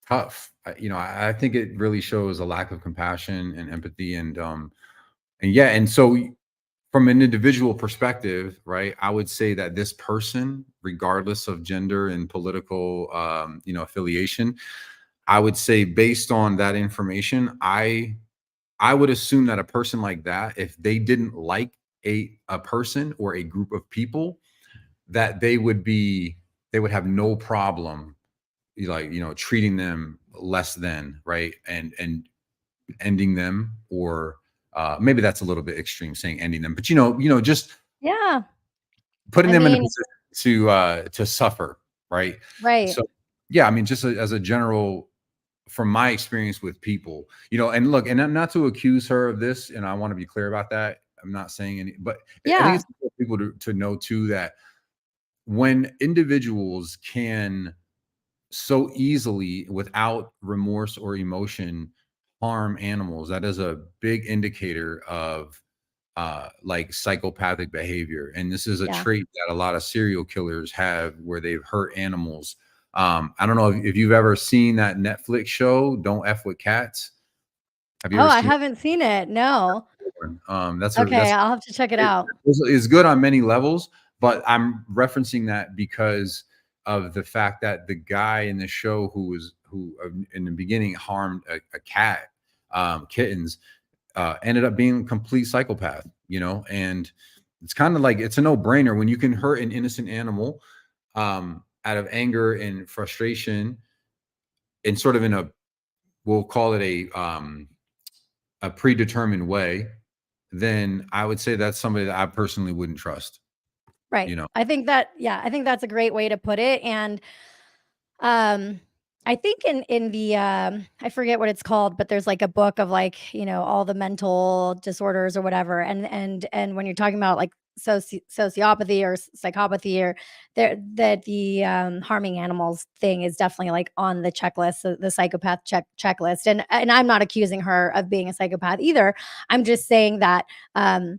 tough. I think it really shows a lack of compassion and empathy and yeah. And so from an individual perspective, right, I would say that this person, regardless of gender and political, affiliation, I would say based on that information, I would assume that a person like that, if they didn't like a person or a group of people, that they would have no problem, like, treating them less than, right, and ending them, or maybe that's a little bit extreme saying ending them, but just putting them in a position to suffer, right? So yeah, I mean, just as a general, from my experience with people, and look, and not to accuse her of this, and I want to be clear about that. I'm not saying any, but I think it's important for people to know too that when individuals can so easily, without remorse or emotion, harm animals, that is a big indicator of like psychopathic behavior. And this is a trait that a lot of serial killers have, where they've hurt animals. I don't know if you've ever seen that Netflix show, Don't F with Cats. Have you ever I haven't seen it. No. That's okay. I'll have to check it out. It's good on many levels, but I'm referencing that because of the fact that the guy in the show who in the beginning harmed a cat, kittens, ended up being a complete psychopath, and it's kind of like, it's a no-brainer when you can hurt an innocent animal out of anger and frustration, and sort of in we'll call it a predetermined way, then I would say that's somebody that I personally wouldn't trust. Right. I think that's a great way to put it. And I think in the I forget what it's called, but there's like a book of like, all the mental disorders or whatever. And when you're talking about like sociopathy or psychopathy, or that the harming animals thing is definitely like on the checklist, the psychopath checklist. And I'm not accusing her of being a psychopath either. I'm just saying that I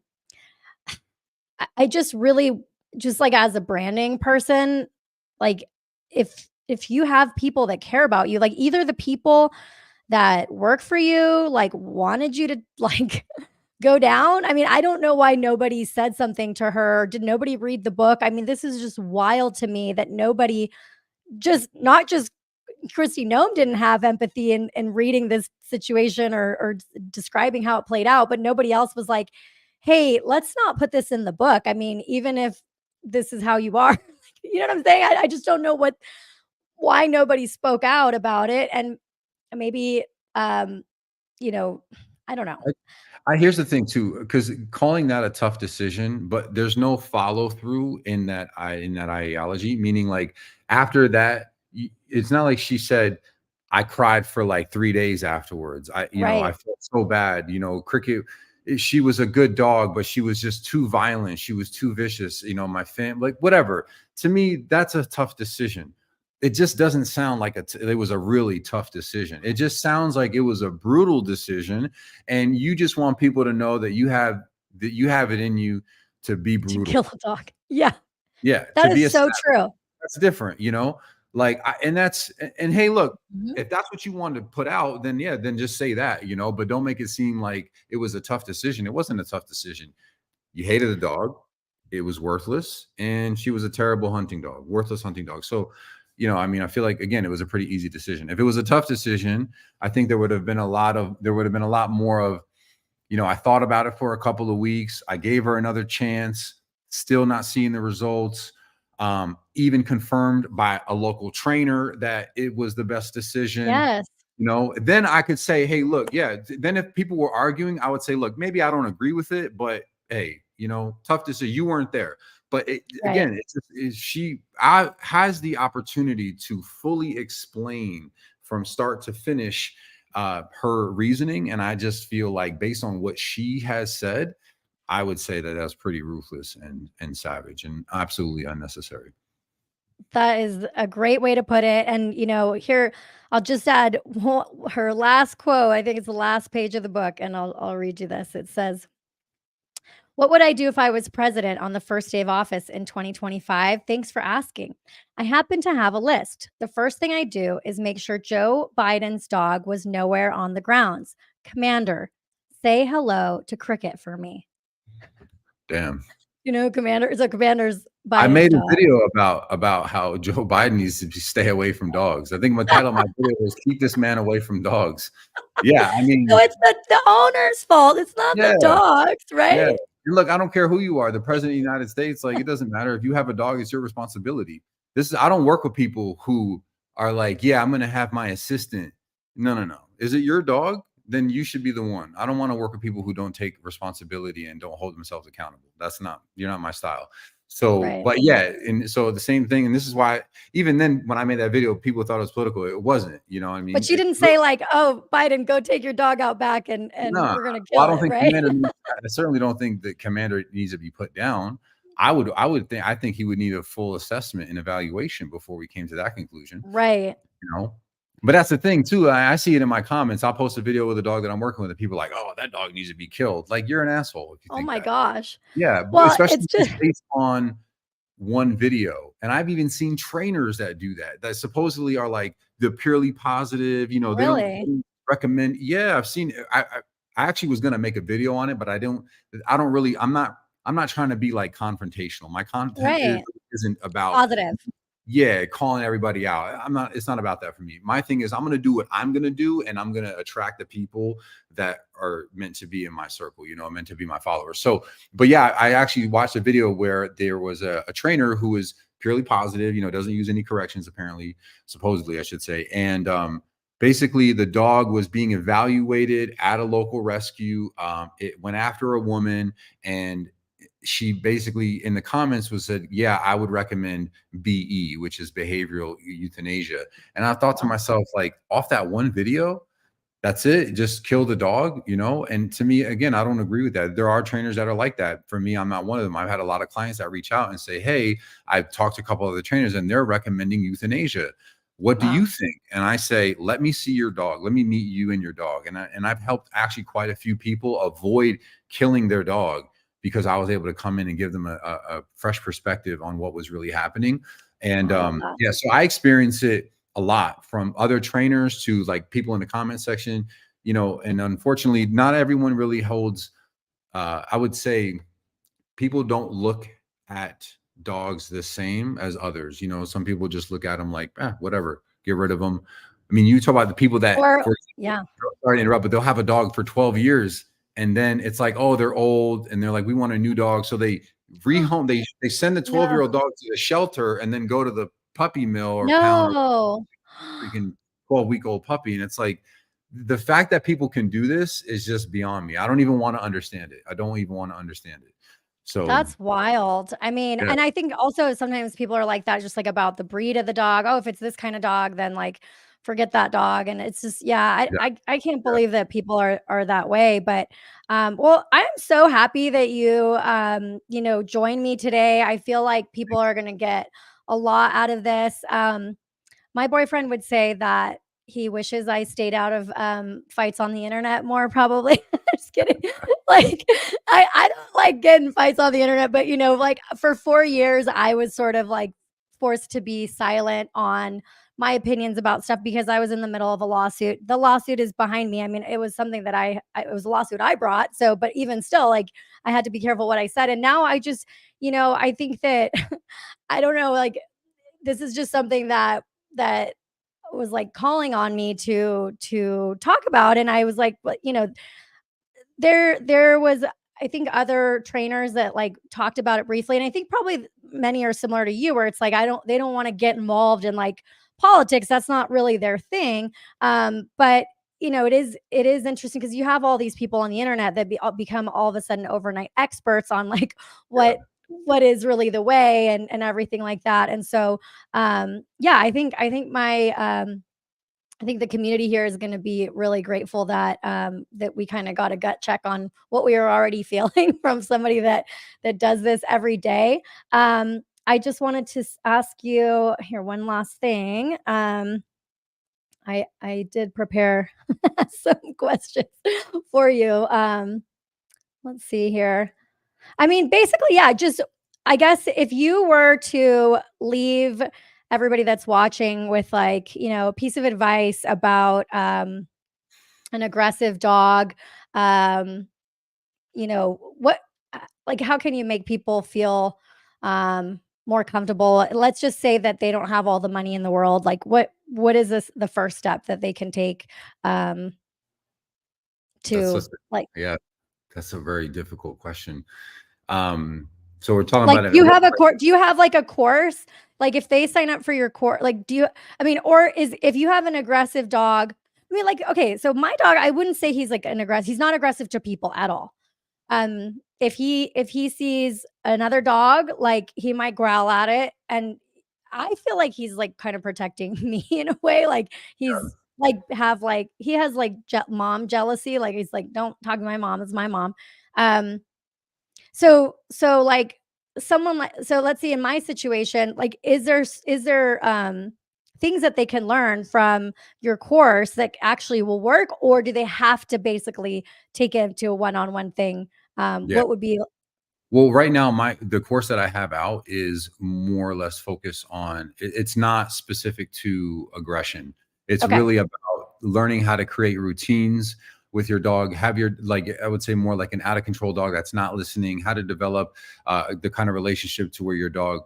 just really, just like as a branding person, like if you have people that care about you, like either the people that work for you, like wanted you to like go down. I mean, I don't know why nobody said something to her. Did nobody read the book? I mean, this is just wild to me that nobody, not just Kristi Noem, didn't have empathy in reading this situation or describing how it played out, but nobody else was like, hey, let's not put this in the book. I mean, even if this is how you are, you know what I'm saying? I just don't know why nobody spoke out about it. And maybe, you know, I don't know. Here's the thing too, because calling that a tough decision, but there's no follow through in that ideology. Meaning, like after that, it's not like she said, "I cried for like 3 days afterwards." I Right. felt so bad. Cricket. She was a good dog, but she was just too violent. She was too vicious. My family, like whatever. To me, that's a tough decision. It just doesn't sound like it was a really tough decision. It just sounds like it was a brutal decision, and you just want people to know that you have it in you to be To brutal. kill a dog. Yeah. Yeah, That to be is so true. that's different, like, and hey, look, Mhm. if that's what you wanted to put out, then yeah, then just say that, but don't make it seem like it was a tough decision. It wasn't a tough decision. You hated the dog. It was worthless, and she was a terrible hunting dog, worthless hunting dog. So, I mean, I feel like again, it was a pretty easy decision. If it was a tough decision, I think there would have been a lot more of, I thought about it for a couple of weeks. I gave her another chance, still not seeing the results. Even confirmed by a local trainer that it was the best decision. Yes. Then I could say, hey, look, yeah. Then if people were arguing, I would say, look, maybe I don't agree with it, but hey, tough decision. You weren't there. But Right. again, she has the opportunity to fully explain from start to finish her reasoning. And I just feel like based on what she has said, I would say that that's pretty ruthless and savage and absolutely unnecessary. That is a great way to put it. And, here, I'll just add her last quote. I think it's the last page of the book, and I'll read you this. It says, "What would I do if I was president on the first day of office in 2025? Thanks for asking. I happen to have a list. The first thing I do is make sure Joe Biden's dog was nowhere on the grounds. Commander, say hello to Cricket for me." Damn. Commander, so Commander's I Biden's made a dog. video about how Joe Biden needs to stay away from dogs. I think my title of my video was "Keep This Man Away from Dogs." Yeah, I mean, So it's the owner's fault. It's not the yeah, dogs, yeah. right? And look, I don't care who you are, the president of the United States. Like, it doesn't matter if you have a dog; it's your responsibility. I don't work with people who are like, "Yeah, I'm going to have my assistant." No. Is it your dog? Then you should be the one. I don't want to work with people who don't take responsibility and don't hold themselves accountable. You're not my style. So, Right. but yeah, and so the same thing, and this is why even then when I made that video, people thought it was political. It wasn't, what I mean? But she didn't say like, "Oh, Biden, go take your dog out back and Nah, we're gonna well, kill it," right? I certainly don't think the commander needs to be put down. I think he would need a full assessment and evaluation before we came to that conclusion. Right. But that's the thing too. I see it in my comments. I'll post a video with a dog that I'm working with, and people are like, "Oh, that dog needs to be killed." Like, you're an asshole if you Oh think my that. gosh. Yeah, Well, especially it's just based on one video. And I've even seen trainers that do that supposedly are like the purely positive, they really. don't recommend. Yeah, I've seen I actually was gonna make a video on it, but I don't really, I'm not trying to be like confrontational. My content Right. isn't about Positive. calling everybody out. It's not about that for me. My thing is I'm going to do what I'm going to do, and I'm going to attract the people that are meant to be in my circle, meant to be my followers. So, but yeah, I actually watched a video where there was a trainer who was purely positive, doesn't use any corrections, supposedly, I should say. And, basically the dog was being evaluated at a local rescue. It went after a woman, and she basically in the comments said, "Yeah, I would recommend BE, which is behavioral euthanasia." And I thought to myself, like, off that one video, that's it, just kill the dog, And to me, again, I don't agree with that. There are trainers that are like that. For me, I'm not one of them. I've had a lot of clients that reach out and say, "Hey, I've talked to a couple of other trainers and they're recommending euthanasia. What do Wow. you think?" And I say, "Let me see your dog. Let me meet you and your dog." And I've helped actually quite a few people avoid killing their dog, because I was able to come in and give them a fresh perspective on what was really happening. And I love that. yeah, so I experience it a lot from other trainers to like people in the comment section, and unfortunately, not everyone really holds, I would say people don't look at dogs the same as others. Some people just look at them like, whatever, get rid of them. I mean, you talk about the people that, Or sorry to interrupt, but they'll have a dog for 12 years. And then it's like, oh, they're old, and they're like, we want a new dog. So they rehome, they send the 12-year-old dog to the shelter and then go to the puppy mill or pound No. freaking 12-week-old puppy. And it's like, the fact that people can do this is just beyond me. I don't even want to understand it. I don't even want to understand it. So That's wild. I mean, yeah, and I think also sometimes people are like that, just like about the breed of the dog. Oh, if it's this kind of dog, then like forget that dog. And it's just, yeah, yeah, I can't yeah. believe that people are that way. But well, I'm so happy that you you know, joined me today. I feel like people are gonna get a lot out of this. My boyfriend would say that he wishes I stayed out of fights on the internet more, probably. Just kidding. Like, I don't like getting fights on the internet, but you know, like for 4 years, I was sort of like forced to be silent on my opinions about stuff because I was in the middle of a lawsuit. The lawsuit is behind me. I mean, it was something that it was a lawsuit I brought. So, but even still, like I had to be careful what I said. And now I just, you know, I think that I don't know, like this is just something that was like calling on me to talk about. And I was like, but you know, there was, I think, other trainers that like talked about it briefly, and I think probably many are similar to you where it's like they don't want to get involved in like politics. That's not really their thing. But you know, it is interesting because you have all these people on the internet that become all of a sudden overnight experts on like Yeah. what is really the way and everything like that. And so yeah, I think the community here is going to be really grateful that that we kind of got a gut check on what we were already feeling from somebody that does this every day. I just wanted to ask you here one last thing. I did prepare some questions for you. Let's see here. I mean, basically, yeah, just I guess if you were to leave everybody that's watching with like, you know, a piece of advice about an aggressive dog, um, you know, what like how can you make people feel more comfortable? Let's just say that they don't have all the money in the world. Like what is this the first step that they can take um That's to just, like yeah, that's a very difficult question. So we're talking Like, about it. do you have, like, a course? Like, if they sign up for your course, like, do you I mean, or is if you have an aggressive dog I mean, like, okay, so my dog, I wouldn't say he's, like, he's not aggressive to people at all. If he sees another dog, like, he might growl at it, and I feel like he's, like, kind of protecting me in a way, like, he's, like, he has, like, mom jealousy, like, he's like, "Don't talk to my mom, it's my mom." Um so like someone like so let's see in my situation, like is there things that they can learn from your course that actually will work, or do they have to basically take it to a one-on-one thing? Yeah. What would be Well, right now, the course that I have out is more or less focused on it's not specific to aggression. It's okay. really about learning how to create routines with your dog. Have your, like, I would say more like an out of control dog that's not listening, how to develop the kind of relationship to where your dog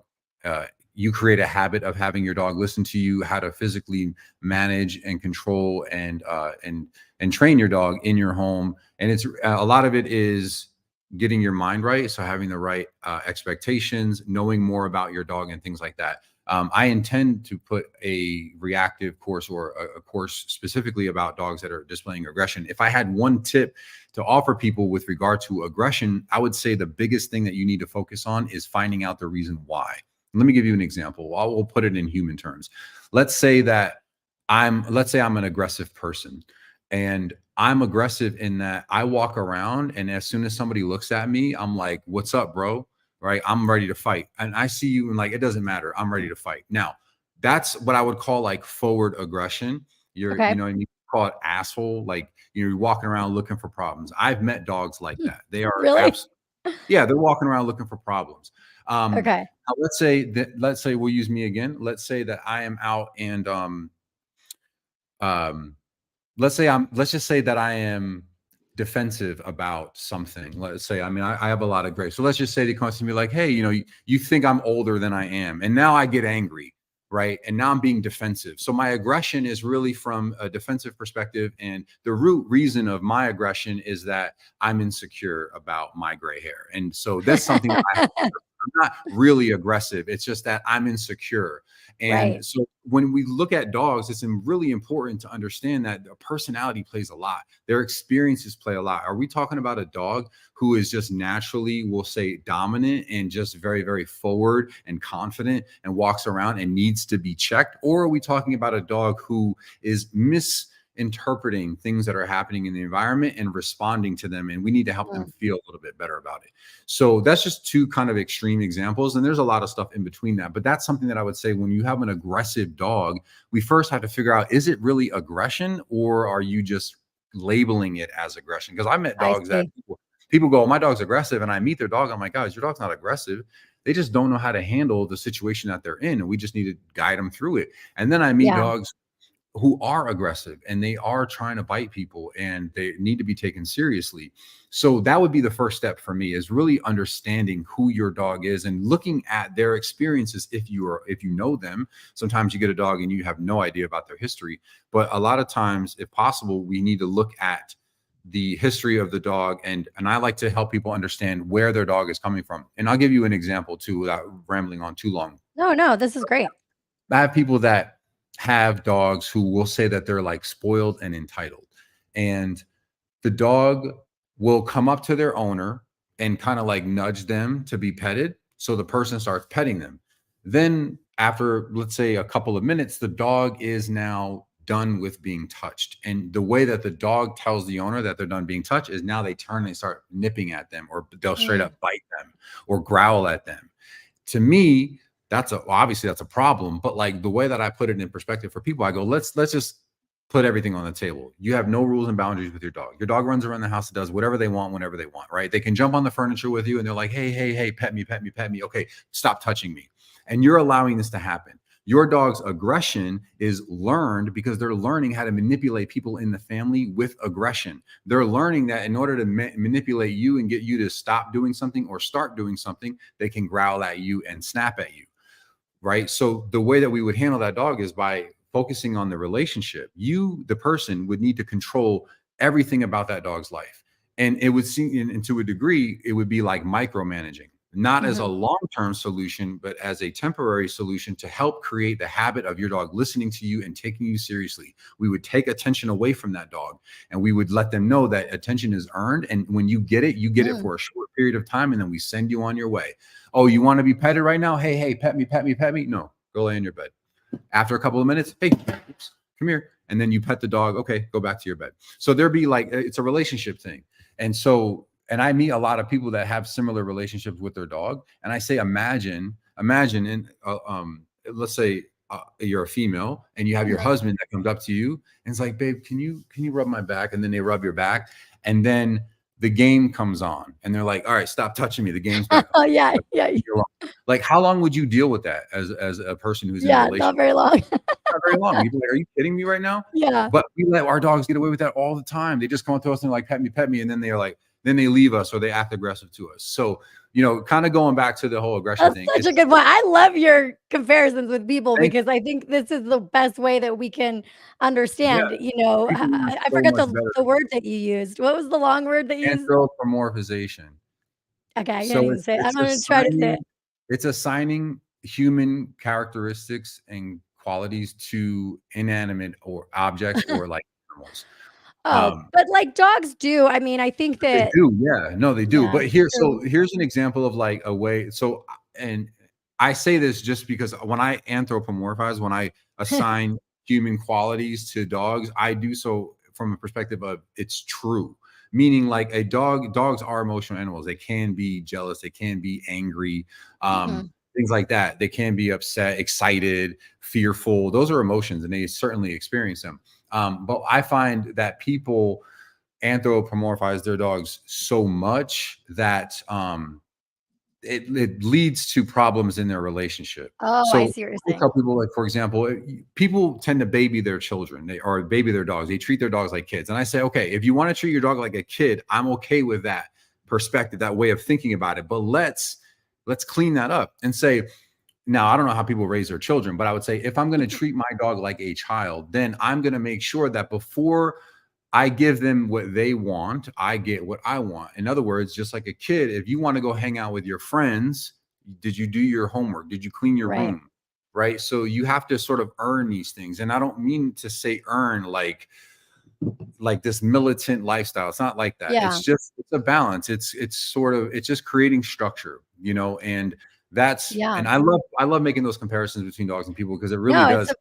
you create a habit of having your dog listen to you, how to physically manage and control and train your dog in your home. And it's a lot of it is getting your mind right. So having the right expectations, knowing more about your dog and things like that. I intend to put a reactive course or a course specifically about dogs that are displaying aggression. If I had one tip to offer people with regard to aggression, I would say the biggest thing that you need to focus on is finding out the reason why. Let me give you an example. We'll put it in human terms. Let's say I'm an aggressive person, and I'm aggressive in that I walk around, and as soon as somebody looks at me, I'm like, "What's up, bro?" Right? I'm ready to fight. And I see you and like, it doesn't matter. I'm ready to fight. Now, that's what I would call like forward aggression. Okay. You know, and you call it asshole. Like, you're walking around looking for problems. I've met dogs like that. They are Really? yeah, they're walking around looking for problems. Okay. Now let's say we'll use me again. Let's say that I am out and um let's just say that I am defensive about something. Let's say, I mean, I have a lot of grace. So let's just say they come to me like, "Hey, you know, you think I'm older than I am." And now I get angry, right? And now I'm being defensive. So my aggression is really from a defensive perspective. And the root reason of my aggression is that I'm insecure about my gray hair. And so that's something that I'm not really aggressive. It's just that I'm insecure. And Right. so when we look at dogs, it's really important to understand that their personality plays a lot. Their experiences play a lot. Are we talking about a dog who is just naturally, we'll say, dominant and just very, very forward and confident and walks around and needs to be checked? Or are we talking about a dog who is misinterpreting things that are happening in the environment and responding to them, and we need to help them feel a little bit better about it? So that's just two kind of extreme examples, and there's a lot of stuff in between that. But that's something that I would say, when you have an aggressive dog, we first have to figure out, is it really aggression, or are you just labeling it as aggression? Because I met I dogs that see. people go, oh, my dog's aggressive, and I meet their dog, I'm like, guys, your dog's not aggressive. They just don't know how to handle the situation that they're in, and we just need to guide them through it. And then I meet Yeah. dogs who are aggressive and they are trying to bite people, and they need to be taken seriously. So that would be the first step for me, is really understanding who your dog is and looking at their experiences. If you know them, sometimes you get a dog and you have no idea about their history, but a lot of times, if possible, we need to look at the history of the dog. And I like to help people understand where their dog is coming from. And I'll give you an example too, without rambling on too long. No, this is great. I have people that have dogs who will say that they're like spoiled and entitled, and the dog will come up to their owner and kind of like nudge them to be petted. So the person starts petting them. Then after, let's say, a couple of minutes, the dog is now done with being touched. And the way that the dog tells the owner that they're done being touched is now they turn and start nipping at them, or they'll straight up bite them or growl at them. To me, obviously that's a problem, but like the way that I put it in perspective for people, I go, let's just put everything on the table. You have no rules and boundaries with your dog. Your dog runs around the house and does whatever they want, whenever they want, right? They can jump on the furniture with you and they're like, hey, pet me. Okay, stop touching me. And you're allowing this to happen. Your dog's aggression is learned because they're learning how to manipulate people in the family with aggression. They're learning that in order to manipulate you and get you to stop doing something or start doing something, they can growl at you and snap at you, right? So the way that we would handle that dog is by focusing on the relationship. You, the person, would need to control everything about that dog's life. And it would seem, and to a degree, it would be like micromanaging. Not as a long-term solution, but as a temporary solution to help create the habit of your dog listening to you and taking you seriously. We would take attention away from that dog, and we would let them know that attention is earned. And when you get it for a short period of time, and then we send you on your way. Oh, you want to be petted right now? Hey, pet me. No, go lay in your bed. After a couple of minutes, hey, come here. And then you pet the dog. Okay, go back to your bed. So there'd be like, it's a relationship thing. And I meet a lot of people that have similar relationships with their dog. And I say, imagine in, let's say you're a female and you have your husband that comes up to you and it's like, babe, can you rub my back? And then they rub your back. And then the game comes on and they're like, all right, stop touching me. The game's back. Oh yeah. Like, how long would you deal with that as a person who's in a relationship? Not very long. Not very long. You'd be like, are you kidding me right now? Yeah. But we let our dogs get away with that all the time. They just come up to us and they're like, pet me. And then they're like, then they leave us or they act aggressive to us. So, kind of going back to the whole aggression thing. That's such a good point. I love your comparisons with people because I think this is the best way that we can understand, I forgot the word that you used. What was the long word that you used? Anthropomorphization. Okay, I can't even say it. I'm going to try to say it. It's assigning human characteristics and qualities to inanimate or objects or like animals. But like dogs do. I mean, I think that they do. Yeah, no, they do. Yeah, but here's an example of like a way. So, and I say this just because when I anthropomorphize, when I assign human qualities to dogs, I do so from a perspective of it's true. Meaning like dogs are emotional animals. They can be jealous. They can be angry. Things like that. They can be upset, excited, fearful. Those are emotions and they certainly experience them. But I find that people anthropomorphize their dogs so much that it leads to problems in their relationship. Oh, So I see what you're I saying. tell people, like, for example, people tend to baby their children or baby their dogs. They treat their dogs like kids. And I say, okay, if you want to treat your dog like a kid, I'm okay with that perspective, that way of thinking about it. But let's clean that up and say, now, I don't know how people raise their children, but I would say if I'm going to treat my dog like a child, then I'm going to make sure that before I give them what they want, I get what I want. In other words, just like a kid, if you want to go hang out with your friends, Did you do your homework? Did you clean your Right. room? Right. So you have to sort of earn these things. And I don't mean to say earn like this militant lifestyle. It's not like that. Yeah. It's a balance. It's just creating structure, and Yeah. I love making those comparisons between dogs and people because it really No, it's does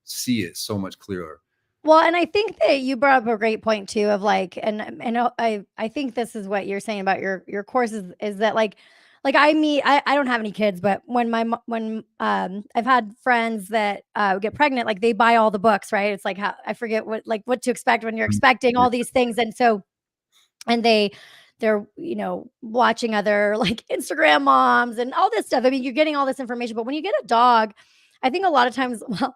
see it so much clearer. well, and I think that you brought up a great point too of like, and I think this is what you're saying about your courses is that like I don't have any kids, but when I've had friends that get pregnant, like they buy all the books, right? It's like how I forget what to expect when you're expecting all these things, and so and they're watching other like Instagram moms and all this stuff. I mean, you're getting all this information, but when you get a dog, I think a lot of times, well,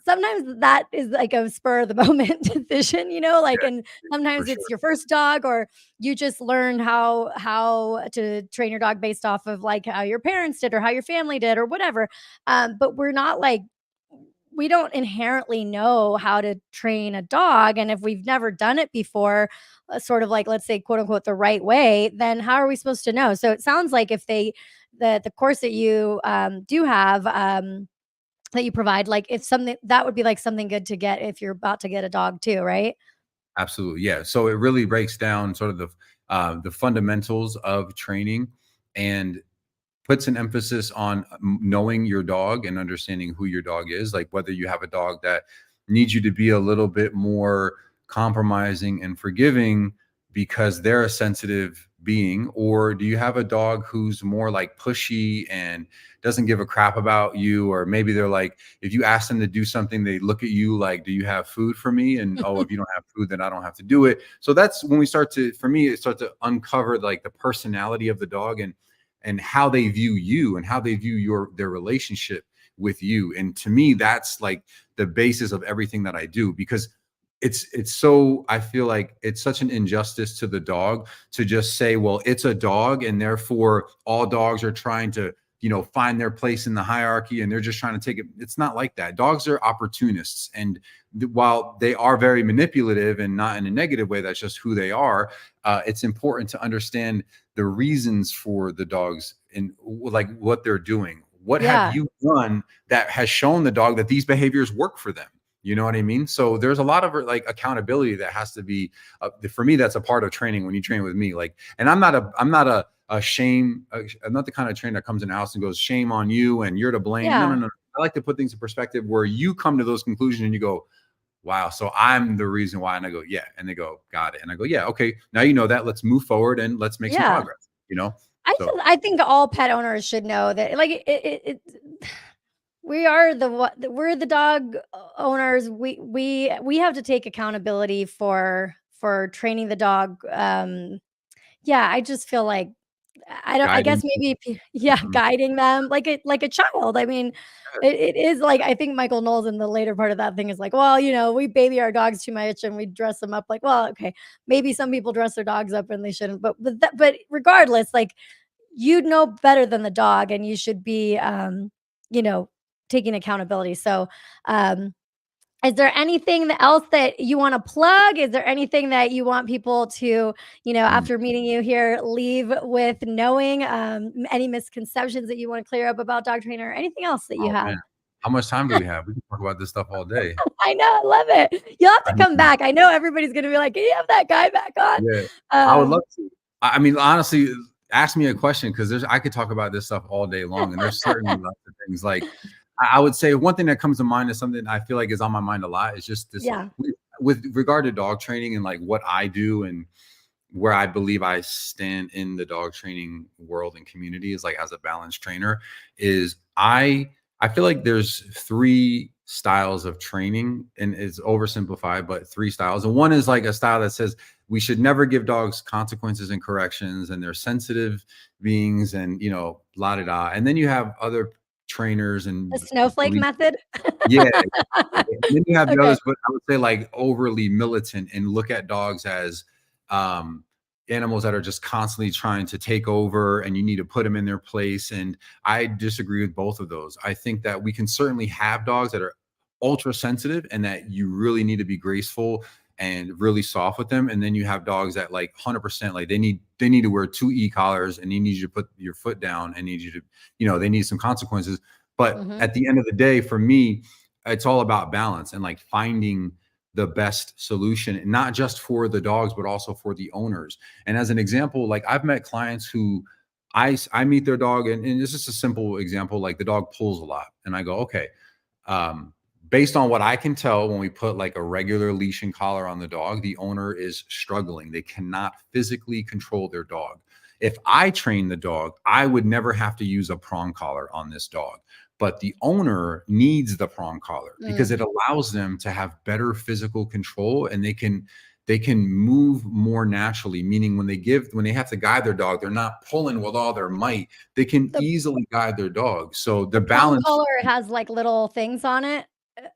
sometimes that is like a spur of the moment decision, like, Yeah, and for sometimes sure. it's your first dog or you just learned how to train your dog based off of like how your parents did or how your family did or whatever. But we're not like we don't inherently know how to train a dog. And if we've never done it before, sort of like, let's say, quote unquote, the right way, then how are we supposed to know? So it sounds like if the course that you do have, that you provide, like if something that would be like something good to get if you're about to get a dog too, right? Absolutely. Yeah. So it really breaks down sort of the fundamentals of training and puts an emphasis on knowing your dog and understanding who your dog is, like whether you have a dog that needs you to be a little bit more compromising and forgiving because they're a sensitive being, or do you have a dog who's more like pushy and doesn't give a crap about you, or maybe they're like, if you ask them to do something, they look at you like, do you have food for me? And oh, if you don't have food, then I don't have to do it. So that's when we start to, for me, it starts to uncover like the personality of the dog and how they view you and how they view their relationship with you. And to me, that's like the basis of everything that I do, because it's so, I feel like it's such an injustice to the dog to just say, well, it's a dog and therefore all dogs are trying to, find their place in the hierarchy and they're just trying to take it. It's not like that. Dogs are opportunists. And while they are very manipulative and not in a negative way, that's just who they are. It's important to understand the reasons for the dogs and like what they're doing. What have Yeah. you done that has shown the dog that these behaviors work for them? You know what I mean? So there's a lot of like accountability that has to be, for me, that's a part of training when you train with me. Like, and I'm not a shame. I'm not the kind of trainer that comes in the house and goes, shame on you and you're to blame. No, Yeah. no, no. I like to put things in perspective where you come to those conclusions and you go, wow, so I'm the reason why. And I go, yeah. And they go, got it. And I go, yeah, okay. Now you know that. Let's move forward and let's make some Yeah. progress, So I think all pet owners should know that like we are we're the dog owners. We have to take accountability for training the dog. Yeah, I just feel like I guess guiding. maybe yeah, Mhm. guiding them like a child. I mean, it is like I think Michael Knowles in the later part of that thing is like, well, we baby our dogs too much and we dress them up like, well, okay, maybe some people dress their dogs up and they shouldn't, but regardless, like you know better than the dog and you should be you know taking accountability. So is there anything else that you want to plug? Is there anything that you want people to, Mm. after meeting you here, leave with knowing? Any misconceptions that you want to clear up about dog trainer? Anything else that you Oh have? man, how much time do we have? We can talk about this stuff all day. I know, I love it. You'll have I to come mean, back. I know everybody's going to be like, "Can you have that guy back on?" yeah, I would love Um, to. I mean, honestly, ask me a question because I could talk about this stuff all day long, and there's certainly lots of things. Like I would say one thing that comes to mind is something I feel like is on my mind a lot. Is just this yeah, with regard to dog training and like what I do and where I believe I stand in the dog training world and community is like as a balanced trainer is I feel like there's three styles of training and it's oversimplified, but three styles. And one is like a style that says we should never give dogs consequences and corrections and they're sensitive beings and la da da. And then you have other trainers the and snowflake belief. method. Yeah. And then you have the Okay. others, but I would say like overly militant and look at dogs as um, animals that are just constantly trying to take over and you need to put them in their place. And I disagree with both of those. I think that we can certainly have dogs that are ultra sensitive and that you really need to be graceful and really soft with them. And then you have dogs that like 100%, like they need to wear 2 e-collars, and they need you to put your foot down, and need you to, they need some consequences. But at the end of the day, for me, it's all about balance and like finding the best solution, not just for the dogs, but also for the owners. And as an example, like I've met clients who I meet their dog, and it's just a simple example, like the dog pulls a lot. And I go, okay, based on what I can tell, when we put like a regular leash and collar on the dog, the owner is struggling. They cannot physically control their dog. If I train the dog, I would never have to use a prong collar on this dog. But the owner needs the prong collar because it allows them to have better physical control, and they can move more naturally. Meaning when they have to guide their dog, they're not pulling with all their might. They can easily guide their dog. So the balance collar has like little things on it.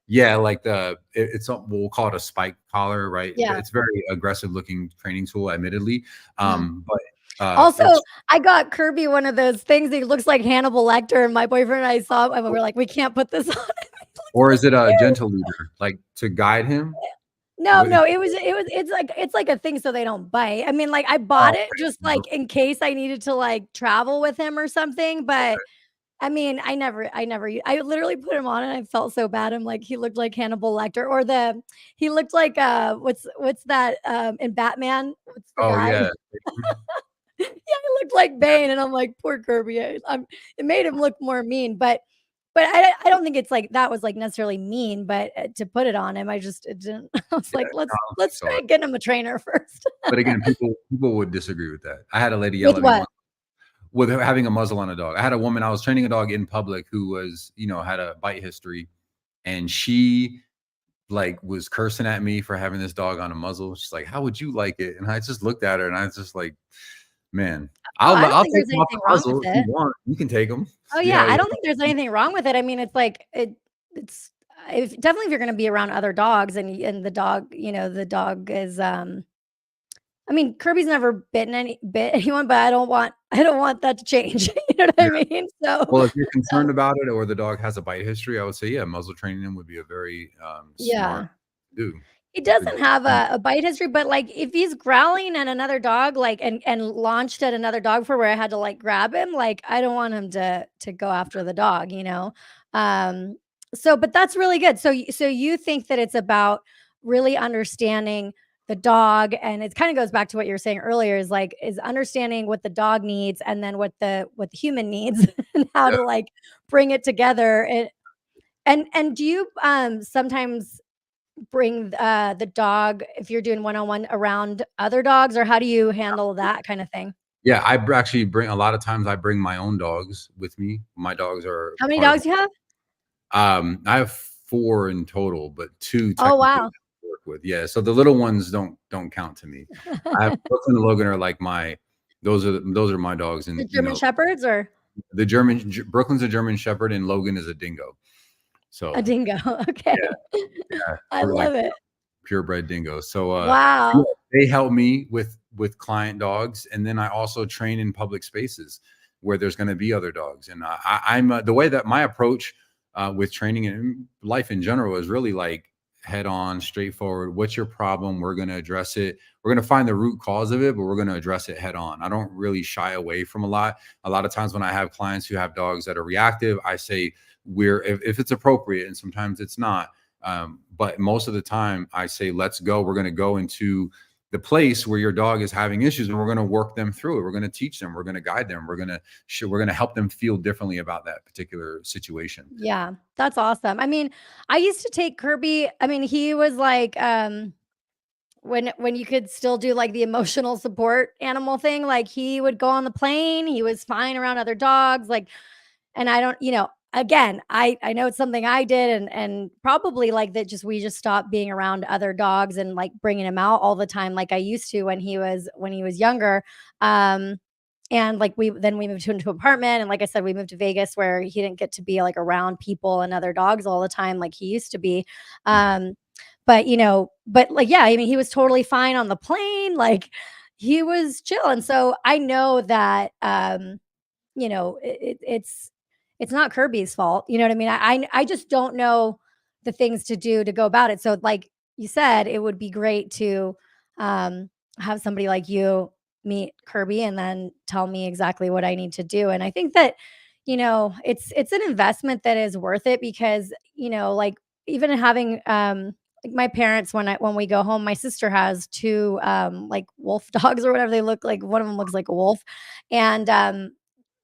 Yeah, like we'll call it a spike collar, right? Yeah. It's very aggressive looking training tool, admittedly. But also, I got Kirby one of those things that looks like Hannibal Lecter, and my boyfriend and I saw it, and we were like, we can't put this on. Or is it a gentle leader, like to guide him? No, it's like a thing so they don't bite. I mean, like I bought it just like in case I needed to like travel with him or something, but I mean, I literally put him on and I felt so bad. I'm like, he looked like Hannibal Lecter, or he looked like what's that in Batman? What's the guy? Yeah. Yeah, he looked like Bane, and I'm like, poor Kirby. It made him look more mean, but I don't think it's like that was like necessarily mean, but to put it on him, it didn't. I was like, let's try getting him a trainer first. But again, people would disagree with that. I had a lady yell at me once with having a muzzle on a dog. I had a woman, I was training a dog in public who was, had a bite history, and she like was cursing at me for having this dog on a muzzle. She's like, how would you like it? And I just looked at her and I was just like, man, I'll take them off the muzzle if you want. You can take them. Oh yeah, I don't think there's anything wrong with it. I mean, it's like it's definitely if you're going to be around other dogs and the dog, the dog is I mean, Kirby's never bit anyone, but I don't want that to change. You know what I mean? So well, if you're concerned about it, or the dog has a bite history, I would say, yeah, muzzle training him would be a very smart do. He doesn't have a bite history, but like if he's growling at another dog, like and launched at another dog for where I had to like grab him, like I don't want him to go after the dog, So, but that's really good. So you think that it's about really understanding the dog, and it kind of goes back to what you were saying earlier, is understanding what the dog needs, and then what the human needs, and how to like bring it together. And do you sometimes bring the dog, if you're doing one-on-one, around other dogs, or how do you handle that kind of thing? Yeah, I actually a lot of times I bring my own dogs with me. My dogs are How many dogs you have? I have 4 in total, but 2 Oh wow. work with. Yeah, so the little ones don't count to me. I have Brooklyn and Logan are those are my dogs. And the German Shepherds, or the Brooklyn's a German Shepherd and Logan is a dingo. So a dingo. Okay. Yeah, I love it. Purebred dingo. So wow. They help me with client dogs, and then I also train in public spaces where there's going to be other dogs. And I'm the way that my approach with training and life in general is really like head on, straightforward. What's your problem? We're going to address it. We're going to find the root cause of it, but we're going to address it head on. I don't really shy away from a lot of times when I have clients who have dogs that are reactive, I say if it's appropriate, and sometimes it's not. But most of the time I say, let's go. We're going to go into the place where your dog is having issues, and we're going to work them through it. We're going to teach them. We're going to guide them. We're going to help them feel differently about that particular situation. Yeah, that's awesome. I mean, I used to take Kirby. I mean, he was like, when you could still do like the emotional support animal thing, like he would go on the plane. He was fine around other dogs. Like, and I don't, again, I know it's something I did, and probably like that we just stopped being around other dogs and like bringing him out all the time like I used to when he was younger. And like we moved into an apartment, and like I said, we moved to Vegas where he didn't get to be like around people and other dogs all the time like he used to be. But like, yeah, I mean, he was totally fine on the plane. Like he was chill. And so I know that, it's not Kirby's fault. You know what I mean? I just don't know the things to do to go about it. So like you said, it would be great to have somebody like you meet Kirby and then tell me exactly what I need to do. And I think that, it's an investment that is worth it because, like even having like my parents, when we go home, my sister has two like wolf dogs or whatever they look like. One of them looks like a wolf. And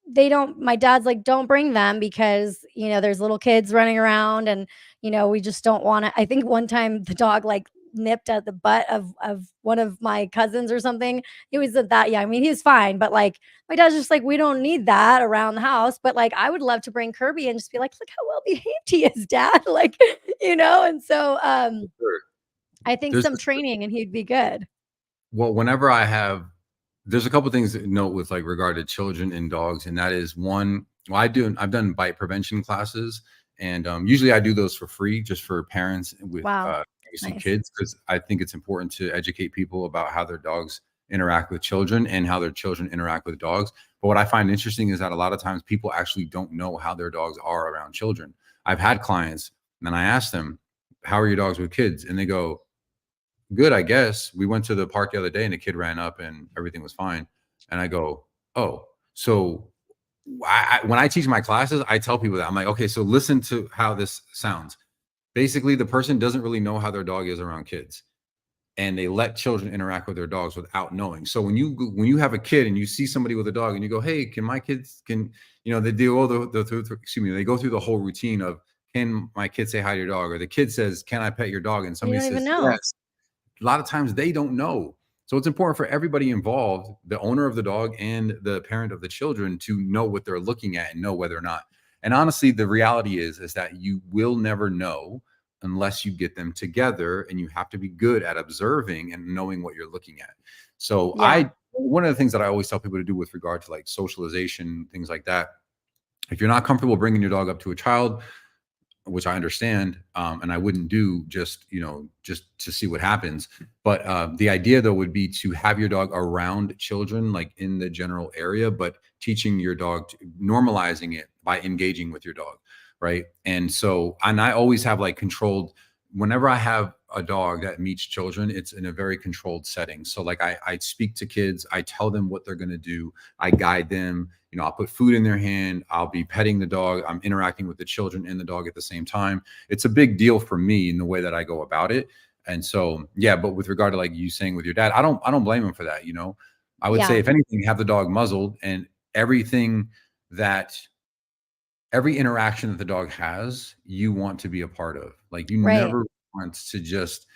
they don't my dad's like, "Don't bring them because, there's little kids running around and, we just don't wanna." I think one time the dog, like, nipped at the butt of one of my cousins or something. He wasn't that young. I mean, he was fine, but, like, my dad's just like, "We don't need that around the house." But, like, I would love to bring Kirby and just be like, "Look how well behaved he is, dad." Like, and so, Sure. I think There's some this, training and he'd be good. well, whenever I have, there's a couple things to note with like regard to children and dogs, and that is one. Well, I've done bite prevention classes, and usually I do those for free, just for parents with Wow, obviously nice. kids, because I think it's important to educate people about how their dogs interact with children and how their children interact with dogs. But what I find interesting is that a lot of times people actually don't know how their dogs are around children. I've had clients, and I ask them, "How are your dogs with kids?" And they go, "Good, I guess. We went to the park the other day and a kid ran up and everything was fine." And I go, "Oh, so when I teach my classes, I tell people that I'm like, okay, so listen to how this sounds. Basically, the person doesn't really know how their dog is around kids, and they let children interact with their dogs without knowing. So when you have a kid and you see somebody with a dog and you go, "Hey, can my kids can they do all excuse me, they go through the whole routine of, can my kid say hi to your dog?" Or the kid says, "Can I pet your dog?" And You somebody don't even says, know. "Yes." A lot of times they don't know. So it's important for everybody involved, the owner of the dog and the parent of the children, to know what they're looking at and know whether or not. And honestly, the reality is that you will never know unless you get them together, and you have to be good at observing and knowing what you're looking at. So Yeah, one of the things that I always tell people to do with regard to like socialization, things like that, if you're not comfortable bringing your dog up to a child, which I understand, and I wouldn't do just to see what happens. But the idea though would be to have your dog around children, like in the general area, but teaching your dog, normalizing it by engaging with your dog, right? And so, and I always have like controlled. Whenever I have a dog that meets children, it's in a very controlled setting. So like I speak to kids, I tell them what they're going to do, I guide them. I'll put food in their hand. I'll be petting the dog. I'm interacting with the children and the dog at the same time. It's a big deal for me in the way that I go about it. And so, yeah, but with regard to like you saying with your dad, I don't blame him for that. I would say yeah, if anything, have the dog muzzled, and everything that every interaction that the dog has, you want to be a part of. Like you right. never want to just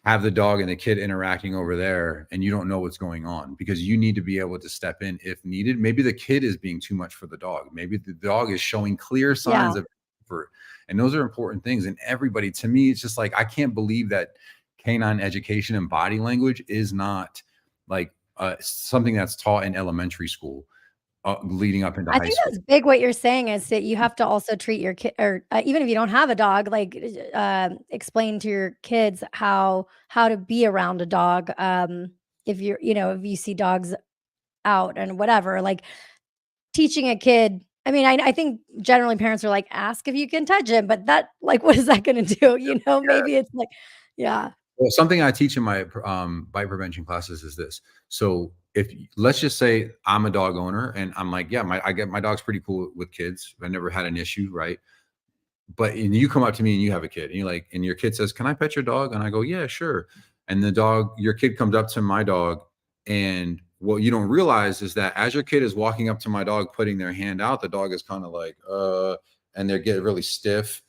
have the dog and the kid interacting over there and you don't know what's going on, because you need to be able to step in if needed. Maybe the kid is being too much for the dog. Maybe the dog is showing clear Yeah. signs of comfort. And those are important things. And everybody, to me, it's just like, I can't believe that canine education and body language is not like something that's taught in elementary school leading up into I high think school. that's big what you're saying is that you have to also treat your kid or, even if you don't have a dog, like, explain to your kids how to be around a dog, if if you see dogs out and whatever, like, teaching a kid. I mean, I think generally parents are like, "Ask if you can touch him," but that like, what is that gonna do, Maybe it's like yeah, Well, something I teach in my bite prevention classes is this. So let's just say I'm a dog owner and I'm like, yeah, I get my dog's pretty cool with kids. I never had an issue, right? But and you come up to me and you have a kid and you're like, and your kid says, "Can I pet your dog?" And I go, "Yeah, sure." And your kid comes up to my dog, and what you don't realize is that as your kid is walking up to my dog, putting their hand out, the dog is kind of like, and they get really stiff.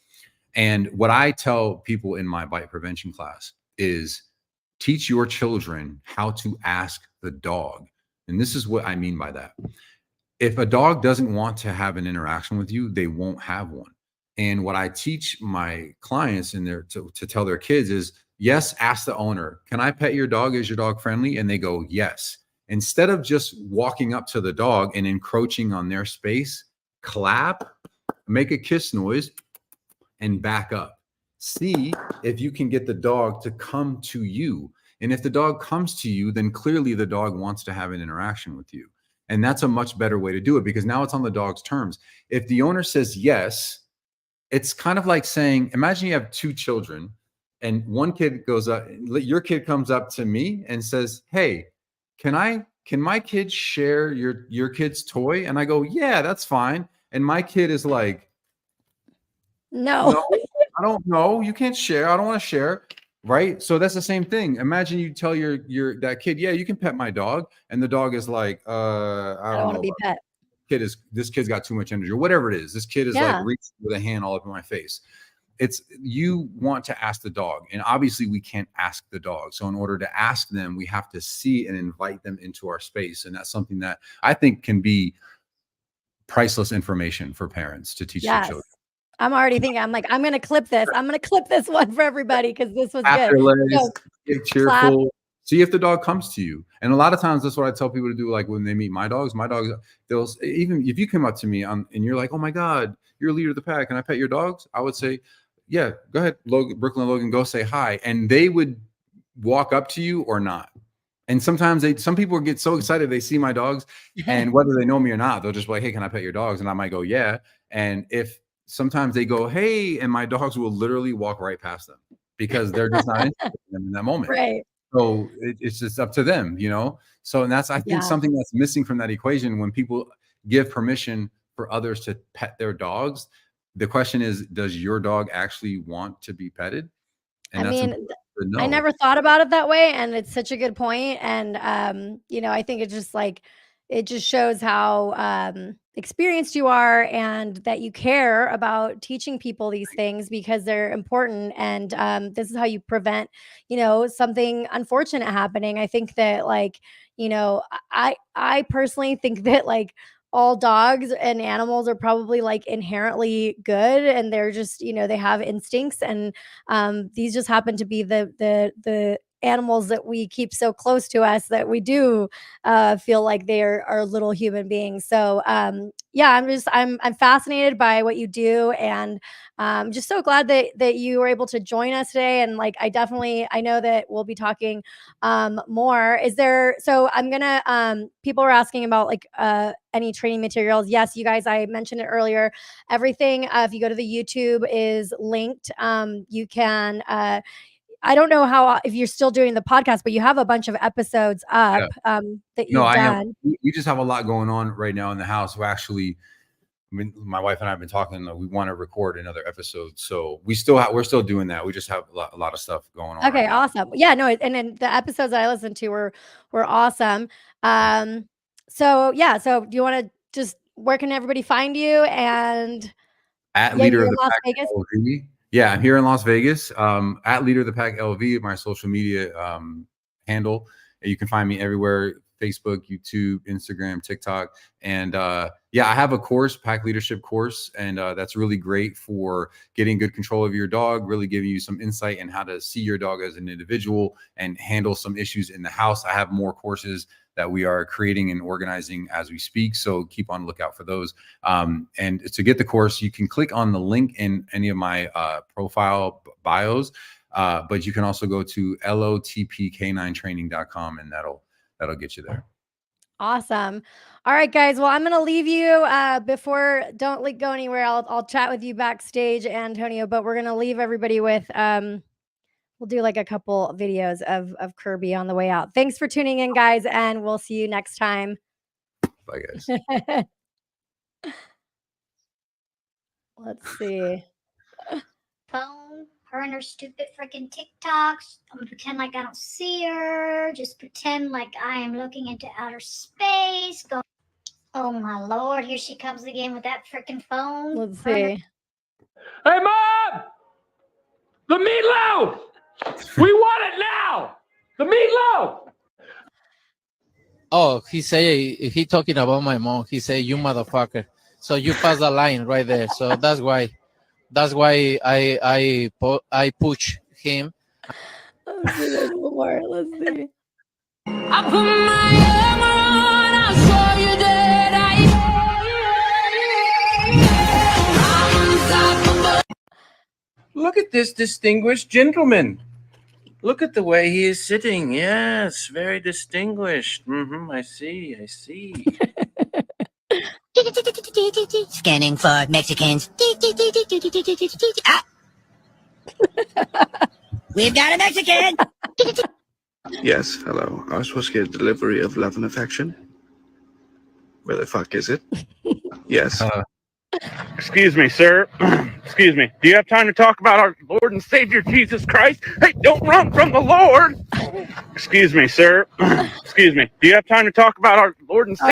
And what I tell people in my bite prevention class is teach your children how to ask the dog. And this is what I mean by that. If a dog doesn't want to have an interaction with you, they won't have one. And what I teach my clients in there to tell their kids is, yes, ask the owner, "Can I pet your dog? Is your dog friendly?" And they go, "Yes." Instead of just walking up to the dog and encroaching on their space, clap, make a kiss noise, and back up. See if you can get the dog to come to you. And if the dog comes to you, then clearly the dog wants to have an interaction with you. And that's a much better way to do it, because now it's on the dog's terms. If the owner says yes, it's kind of like saying, imagine you have two children and one kid goes up, your kid comes up to me and says, "Hey, can my kid share your kid's toy?" And I go, "Yeah, that's fine." And my kid is like, No. "No, I don't know. You can't share. I don't want to share." Right. So that's the same thing. Imagine you tell that kid, "Yeah, you can pet my dog." And the dog is like, I I don't don't want know. to be pet. This kid's got too much energy, or whatever it is. This kid is like Yeah. reaching with a hand all up in my face. It's, you want to ask the dog, and obviously we can't ask the dog. So in order to ask them, we have to see and invite them into our space. And that's something that I think can be priceless information for parents to teach their Yes. children. I'm already thinking, I'm like, I'm going to clip this. I'm going to clip this one for everybody because this was Tap good. their legs, So, get cheerful. See if the dog comes to you. And a lot of times that's what I tell people to do. Like when they meet my dogs, they'll, even if you come up to me and you're like, "Oh my God, you're a leader of the pack. Can I pet your dogs?" I would say, "Yeah, go ahead, Brooklyn Logan, go say hi." And they would walk up to you or not. And sometimes some people get so excited they see my dogs, and whether they know me or not, they'll just be like, "Hey, can I pet your dogs?" And I might go, "Yeah." And if sometimes they go, "Hey," and my dogs will literally walk right past them because they're just not interested in them in that moment. right. So it's just up to them, So, and that's, I think, Yeah. something that's missing from that equation. When people give permission for others to pet their dogs, the question is, does your dog actually want to be petted? And I that's mean, important to know. I never thought about it that way, and it's such a good point. And I think it's just like, it just shows how experienced you are and that you care about teaching people these things because they're important. And this is how you prevent, something unfortunate happening. I think that, like, I personally think that, like, all dogs and animals are probably like inherently good, and they're just, they have instincts, and these just happen to be the animals that we keep so close to us that we do feel like they are little human beings. So yeah, I'm fascinated by what you do, and just so glad that you were able to join us today. And like, I know that we'll be talking more. Is there, so I'm gonna people are asking about like any training materials. Yes, you guys, I mentioned it earlier. Everything, if you go to the YouTube, is linked. You can I don't know how, if you're still doing the podcast, but you have a bunch of episodes up that you've done. We just have a lot going on right now in the house. We're actually, my wife and I have been talking. We want to record another episode, so we're still doing that. We just have a lot of stuff going on. Okay, right now. awesome. Yeah, no, and then the episodes that I listened to were awesome. So yeah, so do you want to just, where can everybody find you? And At yeah, Leader you're of in the Las Pack Vegas? LV. Yeah, I'm here in Las Vegas. At Leader of the Pack LV, my social media handle. You can find me everywhere: Facebook, YouTube, Instagram, TikTok. And yeah, I have a course, Pack Leadership course, and that's really great for getting good control of your dog, really giving you some insight in how to see your dog as an individual and handle some issues in the house. I have more courses that we are creating and organizing as we speak, so keep on lookout for those. And to get the course, you can click on the link in any of my profile bios, but you can also go to lotpk9training.com, and that'll get you there. Awesome. All right, guys. Well, I'm going to leave you don't go anywhere. I'll chat with you backstage, Antonio, but we're going to leave everybody with, we'll do like a couple videos of Kirby on the way out. Thanks for tuning in, guys, and we'll see you next time. Bye, guys. Let's see. Phone, her and her stupid freaking TikToks. I'm gonna pretend like I don't see her. Just pretend like I am looking into outer space. Go. Oh my lord, here she comes again with that freaking phone. Let's see. Hey, Mom! The meatloaf! We want it now! The meatloaf! Oh, he talking about my mom. He say, "You motherfucker." So you pass the line right there. So that's why I push him. Let's see, there's more. Let's see. I put my armor on, I saw you dead. Look at this distinguished gentleman. Look at the way he is sitting. Yes, very distinguished. I see. Scanning for Mexicans. Ah. We've got a Mexican. Yes, hello. I was supposed to get a delivery of love and affection. Where the fuck is it? Yes. Excuse me, sir. Excuse me. Do you have time to talk about our Lord and Savior Jesus Christ? Hey, don't run from the Lord. Excuse me, sir. Excuse me. Do you have time to talk about our Lord and Savior?